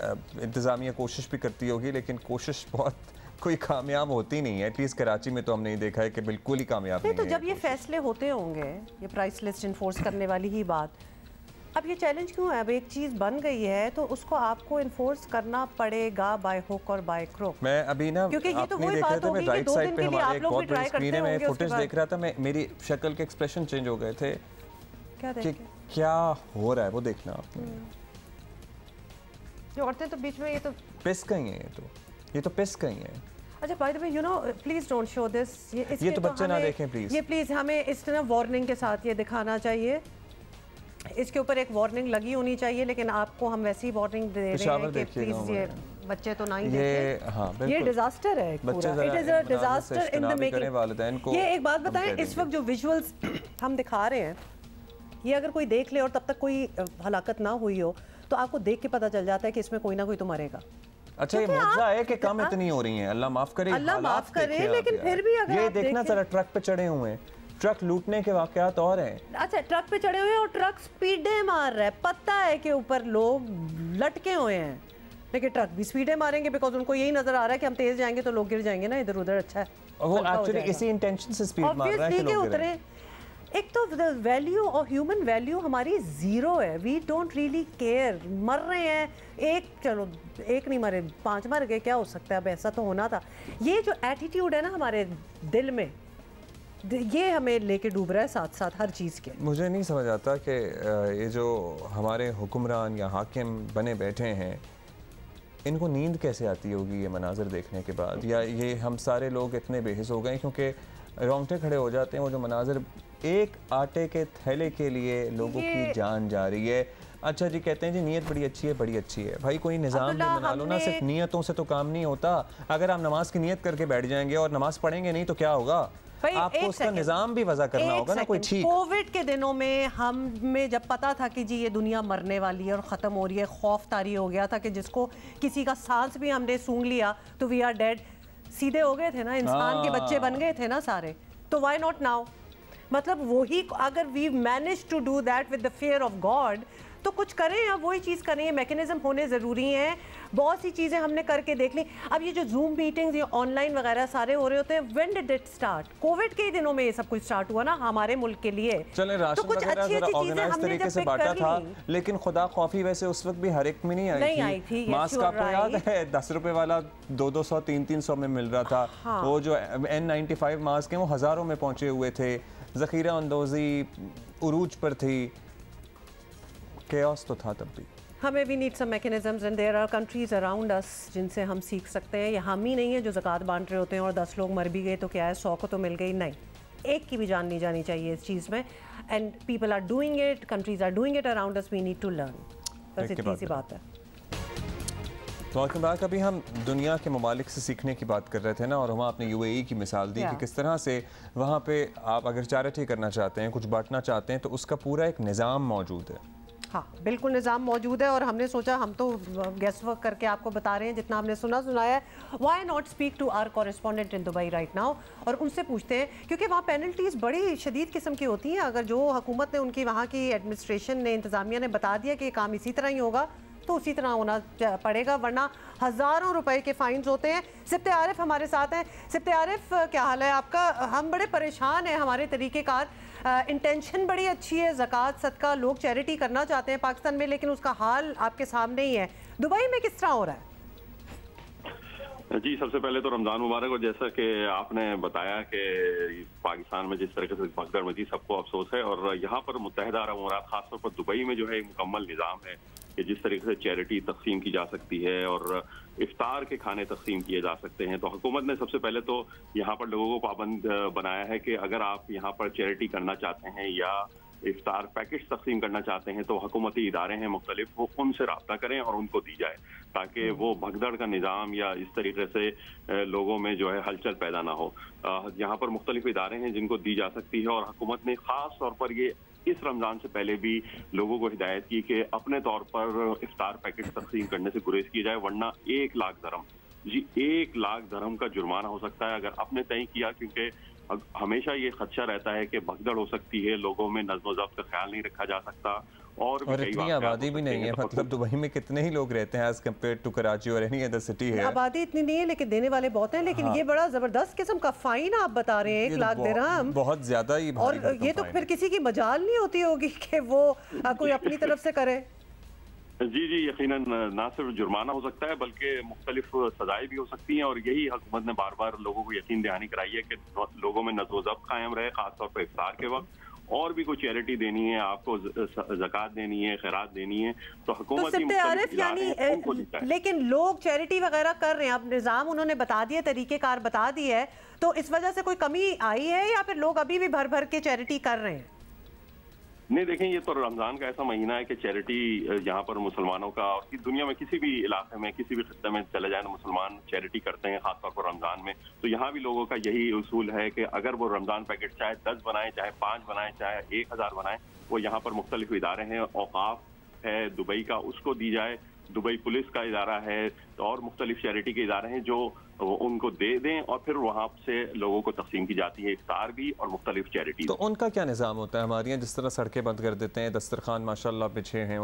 इंतज़ामिया कोशिश भी करती होगी, लेकिन कोशिश बहुत कोई कामयाब होती नहीं है। एटलीस्ट कराची में तो हमने नहीं देखा है कि बिल्कुल ही कामयाब नहीं तो है। जब ये फैसले होते होंगे, ये प्राइस लिस्ट इन्फोर्स करने वाली ही बात, अब ये चैलेंज क्यों है? अब एक चीज़ बन गई है तो उसको आपको इन्फोर्स करना पड़ेगा बाय हुक और बाय क्रोक। मैं अभी ना क्योंकि ये तो आपने वही देख रहा बात था, मैं होगी कि राइट 2 साइड दिन पे के लिए हमारे आप एक लोग बहुत भी बड़ी ट्राई करते स्क्रीन है, मैं होंगे। फुटेज देख रहा था, मैं मेरी शक्ल के एक्सप्रेशन चेंज हो गए थे कि क्या हो रहा है वो देखना आपने। ये औरतें तो बीच में ये तो पिस गई हैं, ये तो पिस गई हैं। अच्छा, by the way, you know, please don't show this. ये तो बच्चे ना देखें प्लीज। ये प्लीज हमें इस तरह वार्निंग के साथ ये दिखाना चाहिए। इसके ऊपर एक वार्निंग लगी होनी चाहिए, लेकिन आपको हम वैसी वार्निंग दे रहे हैं कि प्लीज ये बच्चे तो ना ही देखें। हाँ, ये डिजास्टर है पूरा। It is a disaster in the making. ये एक बात बताएं, इस वक्त जो विजुअल्स हम दिखा रहे हैं, ये अगर कोई देख ले और तब तक कोई हलाकत ना हुई हो तो आपको देख के पता चल जाता है कि इसमें कोई ना कोई तो मरेगा। अच्छा, ये मुआवजा है कि कम इतनी हो रही हैं, अल्लाह माफ करे, अल्लाह माफ करे, लेकिन फिर भी अगर ये देखना जरा, ट्रक पे चढ़े हुए हैं, ट्रक लूटने के वाकयात और हैं। अच्छा, ट्रक पे चढ़े हुए हैं और ट्रक स्पीडे मार रहा है, पता है कि ऊपर लोग लटके हुए हैं, लेकिन ट्रक भी स्पीडे मारेंगे बिकॉज उनको यही नजर आ रहा है कि हम तेज जाएंगे तो लोग गिर जाएंगे ना इधर उधर। अच्छा है, वो एक्चुअली इसी इंटेंशन से स्पीड मार रहा है कि लोग उतरे। एक तो वैल्यू और ह्यूमन वैल्यू हमारी जीरो है। We don't really care. मर रहे हैं, एक चलो एक नहीं मरे, 5 मर गए, क्या हो सकता है, अब ऐसा तो होना था। ये जो एटीट्यूड है ना हमारे दिल में, ये हमें लेके डूब रहा है साथ साथ हर चीज़ के। मुझे नहीं समझ आता कि ये जो हमारे हुक्मरान या हाकिम बने बैठे हैं, इनको नींद कैसे आती होगी ये मनाजिर देखने के बाद, या ये हम सारे लोग इतने बेहिस हो गए क्योंकि रोंगटे खड़े हो जाते हैं। वो जो मनाजिर, एक आटे के थैले के लिए लोगों की जान जा रही है। अच्छा जी, कहते हैं जी नीयत बड़ी अच्छी है, बड़ी अच्छी है। भाई कोई निज़ाम भी बना लो ना, सिर्फ नीयतों से तो काम नहीं होता। अगर आप नमाज की नीयत करके बैठ जाएंगे और नमाज पढ़ेंगे नहीं तो क्या होगा? आपको उसका निज़ाम भी वजह करना होगा ना कोई ठीक। कोविड के दिनों में हमें जब पता था कि जी ये दुनिया मरने वाली है और ख़त्म हो रही है, खौफ तारी हो गया था कि जिसको किसी का सांस भी हमने सूंघ लिया तो वी आर डेड, सीधे हो गए थे ना, इंसान के बच्चे बन गए थे ना सारे। तो व्हाई नॉट नाउ? मतलब वही, अगर we manage to do that with the fear of God तो कुछ करें, अब वही चीज़ करें। ये मैकेनिज्म होने ज़रूरी हैं। बहुत सी चीज़ें हमने करके देख ली। अब ये जो जूम मीटिंग्स, ये ऑनलाइन वगैरह सारे हो रहे होते हैं, when did it start? Covid के ही दिनों में ये सब कुछ स्टार्ट हुआ ना हमारे मुल्क के लिए। चले राशन तो कुछ अच्छी अच्छी चीज़ें हमने जब से बांटा था, लेकिन खुदा खौफी वैसे उस वक्त भी हर एक में नहीं आई थी। मास्क आपको याद है 10 रुपए वाला 200-200, 300 में मिल रहा था। हाँ। वो जो N95 मास्क हैं वो हज़ारों में पहुंचे हुए थे। ज़ख़ीरा अंदोज़ी उरूज पर थी, केओस तो था तब भी। हमें भी need some mechanisms and there are countries around us जिनसे हम सीख सकते हैं। ये हम ही नहीं है जो ज़कात बांट रहे होते हैं और 10 लोग मर भी गए तो क्या है, 100 को तो मिल गई। नहीं, एक की भी जान नहीं जानी चाहिए इस चीज़ में। And people are doing it, countries are doing it around us, we need to learn. बस इतनी सी बात है। Welcome back. अभी हम दुनिया के ममालिक से सीखने की बात कर रहे थे ना, और वहाँ आपने UAE की मिसाल दी कि किस तरह से वहाँ पे आप अगर चैरिटी करना चाहते हैं, कुछ बांटना चाहते हैं, तो उसका पूरा एक निज़ाम मौजूद है। हाँ, बिल्कुल निज़ाम मौजूद है। और हमने सोचा हम तो गेस्ट वर्क करके आपको बता रहे हैं जितना हमने सुनाया है। Why not speak to our correspondent in Dubai right now, और उनसे पूछते हैं, क्योंकि वहाँ पेनल्टीज़ बड़ी शदीद किस्म की होती हैं। अगर जो हुकूमत ने, उनकी वहाँ की एडमिनिस्ट्रेशन ने, इंतज़ामिया ने बता दिया कि काम इसी तरह ही होगा तो उसी तरह होना पड़ेगा, वरना हज़ारों रुपए के फाइन्स होते हैं। सिफ्ते आरिफ हमारे साथ हैं। सिफ्ते आरिफ, क्या हाल है आपका? हम बड़े परेशान हैं, हमारे तरीक़ेकार, इंटेंशन बड़ी अच्छी है, ज़कात सदका लोग चैरिटी करना चाहते हैं पाकिस्तान में, लेकिन उसका हाल आपके सामने ही है। दुबई में किस तरह हो रहा है? जी, सबसे पहले तो रमज़ान मुबारक। और जैसा कि आपने बताया कि पाकिस्तान में जिस तरीके से भगदड़ मची, सबको अफसोस है। और यहाँ पर मुत्तहिदा अरब अमीरात खासतौर पर दुबई में जो है मुकम्मल निज़ाम है कि जिस तरीके से चैरिटी तकसीम की जा सकती है और इफ्तार के खाने तकसीम किए जा सकते हैं। तो हुकूमत ने सबसे पहले तो यहाँ पर लोगों को पाबंद बनाया है कि अगर आप यहाँ पर चैरिटी करना चाहते हैं या इफ्तार पैकेट्स तकसीम करना चाहते हैं तो हुकूमती इदारे हैं मुख्तलिफ, वो उनसे रब्ता करें और उनको दी जाए, ताकि वो भगदड़ का निज़ाम या इस तरीके से लोगों में जो है हलचल पैदा ना हो। यहाँ पर मुख्तलिफ इदारे हैं जिनको दी जा सकती है। और हुकूमत ने ख़ास तौर पर ये इस रमज़ान से पहले भी लोगों को हिदायत की कि अपने तौर पर इफ्तार पैकेट तकसीम करने से गुरेज किया जाए, वरना 1 लाख दरम, जी 1 लाख दरम का जुर्माना हो सकता है अगर आपने तय किया। क्योंकि हमेशा ये खदशा रहता है कि भगदड़ हो सकती है, लोगों में नज़्म ज़ब्त का ख्याल नहीं रखा जा सकता। और इतनी आबादी भी नहीं है, मतलब दुबई में कितने ही लोग रहते हैं एज कम्पेयर टू कराची और एनी अदर सिटी है। आबादी इतनी नहीं है लेकिन देने वाले बहुत हैं। लेकिन ये बड़ा जबरदस्त किस्म का फाइन आप बता रहे हैं, 1 लाख दिरहम, बहुत ज्यादा ही। और ये तो फिर किसी की मजाल नहीं होती होगी कि वो कोई अपनी तरफ से करे। जी जी, यकीनन ना सिर्फ जुर्माना हो सकता है बल्कि मुख्तलिफ सजाएं भी हो सकती हैं। और यही हुकूमत ने बार बार लोगों को यकीन दहानी कराई है कि लोगों में नज़्म ज़ब्त कायम रहे, खासतौर पर इफ्तार के वक्त। और भी कोई चैरिटी देनी है, आपको ज़कात देनी है, खैरात देनी है, तो हुकूमत यानी लेकिन लोग चैरिटी वगैरह कर रहे हैं, अब निज़ाम उन्होंने बता दिया, तरीक़ेकार बता दिया है, तो इस वजह से कोई कमी आई है या फिर लोग अभी भी भर भर के चैरिटी कर रहे हैं? नहीं, देखें, ये तो रमज़ान का ऐसा महीना है कि चैरिटी यहाँ पर मुसलमानों का, और दुनिया में किसी भी इलाके में किसी भी खित्ते में चले जाए तो मुसलमान चैरिटी करते हैं, खासतौर पर रमज़ान में। तो यहाँ भी लोगों का यही उसूल है कि अगर वो रमज़ान पैकेट चाहे 10 बनाए, चाहे 5 बनाए, चाहे 1000 बनाए, वो यहाँ पर मुख्तलिफ इदारे हैं, औकाफ है दुबई का, उसको दी जाए। दुबई पुलिस का इदारा है और मुख्तलिफ चैरिटी के इदारे हैं जो उनको दे दें और फिर वहाँ से लोगों को तकसीम की जाती है, इफ्तार भी और मुख्तलिफ चैरिटी। तो उनका क्या निज़ाम होता है? हमारे यहाँ जिस तरह सड़कें बंद कर देते हैं, दस्तरखान माशाल्लाह बिछे हैं,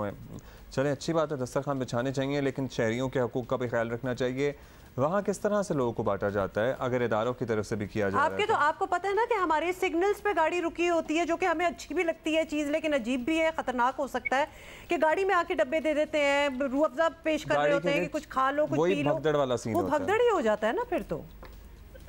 चले अच्छी बात है, दस्तरखान बिछाने चाहिए, लेकिन शहरियों के हकूक़ का भी ख्याल रखना चाहिए। वहाँ किस तरह से लोगों को बांटा जाता है अगर इदारों की तरफ से भी किया जाए? आपके तो आपको पता है ना कि हमारे सिग्नल्स पे गाड़ी रुकी होती है, जो कि हमें अच्छी भी लगती है चीज़, लेकिन अजीब भी है, खतरनाक हो सकता है कि गाड़ी में आके डब्बे दे देते हैं, रूह अफ़ज़ा पेश कर रहे होते हैं कि कुछ खा लो, कुछ पी लो, भगदड़ वाला सीन वो भगदड़ ही हो जाता है ना फिर तो।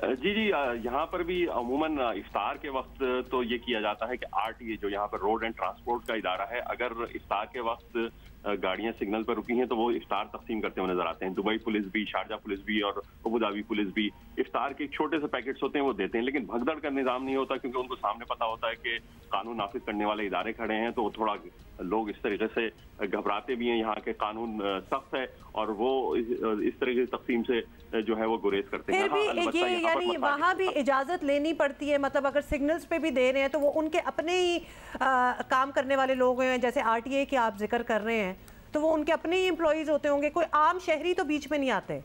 जी जी, यहाँ पर भी अमूमन इफ्तार के वक्त तो ये किया जाता है कि RTA जो यहाँ पर रोड एंड ट्रांसपोर्ट का इदारा है, अगर इफ्तार के वक्त गाड़ियां सिग्नल पर रुकी हैं तो वो इफ्तार तकसीम करते हुए नजर आते हैं। दुबई पुलिस भी, शारजा पुलिस भी और अबू धाबी पुलिस भी इफ्तार के छोटे से पैकेट्स होते हैं वो देते हैं, लेकिन भगदड़ का निज़ाम नहीं होता क्योंकि उनको सामने पता होता है कि कानून नाफिज करने वाले इदारे खड़े हैं। तो थोड़ा लोग इस तरीके से घबराते भी हैं, यहाँ के कानून सख्त है और वो इस तरीके से तकसीम से जो है वो गुरेज करते हैं। ये यानी वहाँ भी इजाजत लेनी पड़ती है, मतलब अगर सिग्नल्स पे भी दे रहे हैं तो वो उनके अपने ही काम करने वाले लोग हैं, जैसे RTA की आप जिक्र कर रहे हैं, तो वो उनके अपने ही एम्प्लॉइज होते होंगे, कोई आम शहरी तो बीच में नहीं आते।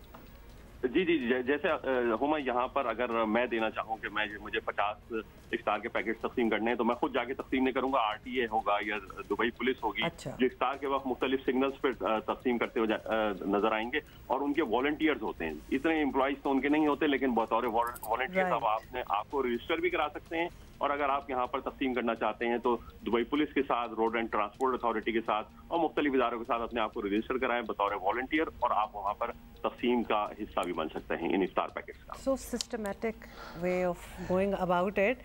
जी जी, जैसे हुमा यहाँ पर अगर मैं देना चाहूँ कि मुझे 50 इफ्तार के पैकेट तकसीम करने हैं तो मैं खुद जाके तकसीम नहीं करूँगा, RTA होगा या दुबई पुलिस होगी। अच्छा। जो इफ्तार के वक्त मुख्तलिफ सिग्नल्स पर तकसीम करते हुए नजर आएंगे और उनके वॉलंटियर्स होते हैं। इतने एम्प्लॉइज तो उनके नहीं होते, लेकिन बतौर वॉलंटियर्स आपको रजिस्टर भी करा सकते हैं। और अगर आप यहाँ पर तकसीम करना चाहते हैं तो दुबई पुलिस के साथ, रोड एंड ट्रांसपोर्ट अथॉरिटी के साथ और मुख्तलिफ इदारों के साथ अपने आप को रजिस्टर कराएं बतौर वॉलंटियर और आप वहाँ पर तकसीम का हिस्सा भी बन सकते हैं इन इफ्तार पैकेट्स का। So systematic way of going about it.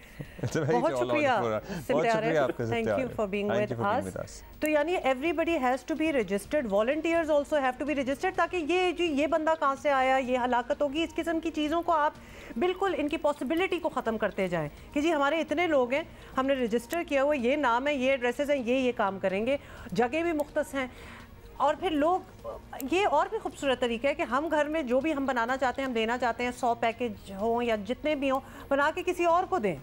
बहुत शुक्रिया, thank you for being with us. तो यानी everybody has to be registered, volunteers also have to be registered, ताकि ये बंदा कहाँ से आया, ये हलाकत होगी, इस किस्म की चीज़ों को आप बिल्कुल इनकी पॉसिबिलिटी को ख़त्म करते जाएं कि जी हमारे इतने लोग हैं, हमने रजिस्टर किया हुआ, ये नाम है, ये एड्रेसेस हैं, ये काम करेंगे, जगह भी मुख्तस हैं। और फिर लोग, ये और भी खूबसूरत तरीका है कि हम घर में जो भी हम बनाना चाहते हैं, हम देना चाहते हैं, 100 पैकेज हों या जितने भी हों, बना के किसी और को दें,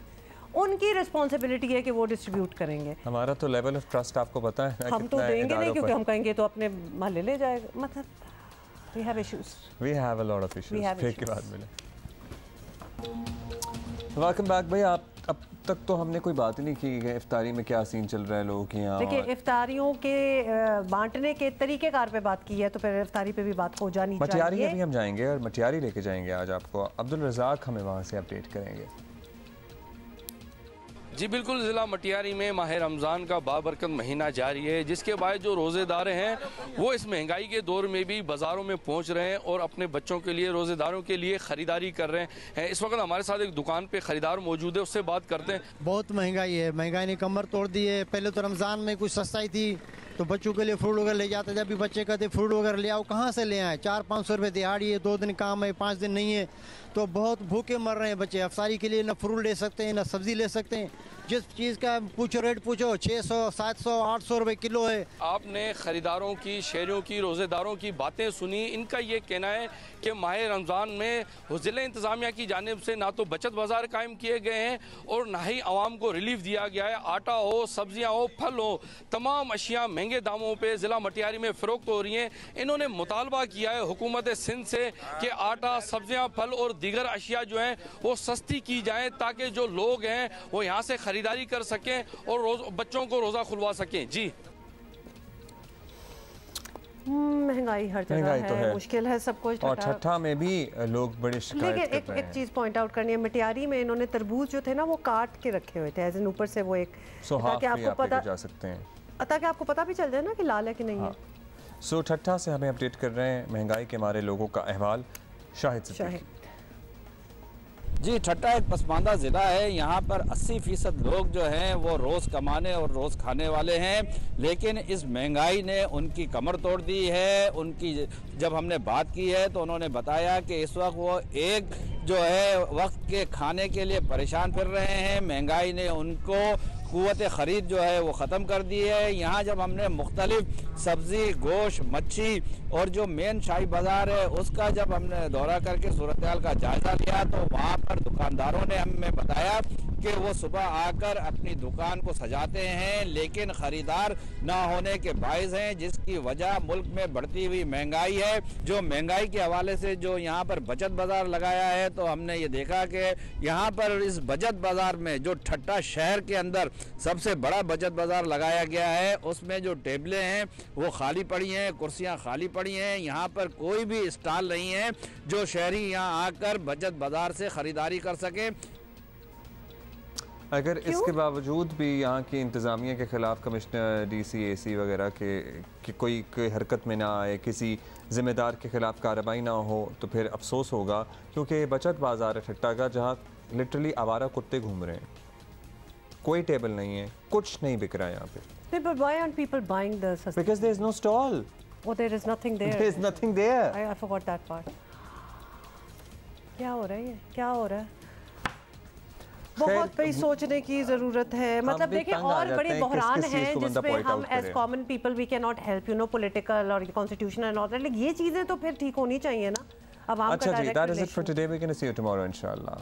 उनकी रिस्पॉन्सिबिलिटी है कि वो डिस्ट्रीब्यूट करेंगे। हमारा तो लेवल ऑफ ट्रस्ट आपको पता है, हम तो देंगे नहीं क्योंकि हम कहेंगे तो अपने महल्ले ले जाएगा, मतलब we have issues, we have a lot of issues. फिर के बाद मिले। वेलकम बैक भाई। आप अब तक तो हमने कोई बात ही नहीं की है इफ्तारी में क्या सीन चल रहा है लोगों के यहाँ। देखिए, इफ्तारियों के बांटने के तरीकेकार पे बात की है तो फिर इफ्तारी पे भी बात हो जानी चाहिए। मटियारी अभी हम जाएंगे और मटियारी लेके जाएंगे आज आपको, अब्दुल रज़ाक हमें वहाँ से अपडेट करेंगे। जी बिल्कुल, ज़िला मटियारी में माह रमज़ान का बाबरकत महीना जारी है, जिसके बाद जो रोज़ेदार हैं वो इस महंगाई के दौर में भी बाज़ारों में पहुंच रहे हैं और अपने बच्चों के लिए, रोज़ेदारों के लिए ख़रीदारी कर रहे हैं। इस वक्त हमारे साथ एक दुकान पे ख़रीदार मौजूद है, उससे बात करते हैं। बहुत महंगाई है, महंगाई ने कमर तोड़ दी है। पहले तो रमज़ान में कुछ सस्ताई थी तो बच्चों के लिए फ्रूट वगैरह ले जाते, जब भी बच्चे कहते फ्रूट वगैरह ले आओ, कहाँ से ले आए? 400-500 रुपये दिहाड़ी है, 2 दिन काम है, 5 दिन नहीं है, तो बहुत भूखे मर रहे हैं बच्चे। अफसारी के लिए ना फ्रूट ले सकते हैं ना सब्ज़ी ले सकते हैं। जिस चीज़ का पूछो रेट पूछो 600, 700, 800 रुपये किलो है। आपने ख़रीदारों की, शहरियों की, रोज़ेदारों की बातें सुनी। इनका ये कहना है कि माह रमज़ान में ज़िला इंतज़ामिया की जानिब से ना तो बचत बाज़ार कायम किए गए हैं और ना ही आवाम को रिलीफ दिया गया है। आटा हो, सब्जियां हो, फल हो, तमाम अशिया महंगे दामों पे ज़िला मटियारी में फ़रोख्त हो रही हैं। इन्होंने मुतालबा किया है हुकूमत सिंध से कि आटा, सब्जियाँ, फल और दीगर अशिया जो हैं वो सस्ती की जाएँ, ताकि जो लोग हैं वो यहाँ से खरीदारी कर सकें और बच्चों को रोज़ा खुलवा सकें। जी, महंगाई हर जगह है, मुश्किल है सब कुछ। और ठट्ठा में भी लोग बड़ी शिकायत कर रहे हैं। एक चीज़ पॉइंट आउट करनी है, मटियारी में इन्होंने तरबूज जो थे ना वो काट के रखे हुए थे, एज इन ऊपर से वो एक, ताकि आपको पता जा सकते हैं, ताकि आपको पता भी चल जाए ना कि लाल है कि नहीं है। सो ठट्ठा से हमें अपडेट कर रहे हैं महंगाई के मारे लोगों का अहवाल शाहिद। जी, ठट्टा एक पसमानदा ज़िला है। यहाँ पर 80% लोग जो हैं वो रोज़ कमाने और रोज़ खाने वाले हैं, लेकिन इस महंगाई ने उनकी कमर तोड़ दी है। उनकी जब हमने बात की है तो उन्होंने बताया कि इस वक्त वो एक जो है वक्त के खाने के लिए परेशान फिर रहे हैं। महंगाई ने उनको क़ुव्वत ख़रीद जो है वो ख़त्म कर दी है। यहाँ जब हमने मुख्तलिफ सब्ज़ी, गोश्त, मच्छी और जो मेन शाही बाज़ार है उसका जब हमने दौरा करके सूरत हाल का जायज़ा लिया तो वहाँ पर दुकानदारों ने हमें बताया कि वो सुबह आकर अपनी दुकान को सजाते हैं, लेकिन ख़रीदार ना होने के बाइस हैं, जिसकी वजह मुल्क में बढ़ती हुई महंगाई है। जो महंगाई के हवाले से जो यहाँ पर बचत बाज़ार लगाया है तो हमने ये देखा कि यहाँ पर इस बचत बाज़ार में जो ठट्टा शहर के अंदर सबसे बड़ा बचत बाज़ार लगाया गया है, उसमें जो टेबलें हैं वो खाली पड़ी हैं, कुर्सियाँ खाली पड़ी हैं। यहाँ पर कोई भी स्टॉल नहीं है जो शहरी यहाँ आकर बचत बाज़ार से ख़रीदारी कर सकें। अगर इसके बावजूद भी यहाँ की इंतज़ामिया के ख़िलाफ़ कमिश्नर, DC, AC वगैरह के कोई हरकत में ना आए, किसी ज़िम्मेदार के ख़िलाफ़ कार्रवाई ना हो तो फिर अफसोस होगा, क्योंकि बचत बाज़ार है ठट्टा का जहाँ लिटरली आवारा कुत्ते घूम रहे हैं। कोई टेबल नहीं है, कुछ नहीं बिक रहा है यहाँ पे। But why aren't people buying the sustenance? Because there is no stall. Oh, there is nothing there. There is nothing there. I forgot that part. क्या हो रहा है ये? क्या हो रहा है? बहुत बड़ी सोचने की ज़रूरत है। मतलब देखिए, और बड़े बहरान हैं जिसमें हम as common people we can not help, you know, political और कॉन्स्टिट्यूशनल एंड ऑल दैट। लेकिन ये चीज़ें तो फिर ठीक होनी चाहिए ना। अब अच्छा जी, that is it for today. We're going to see you tomorrow, inshallah.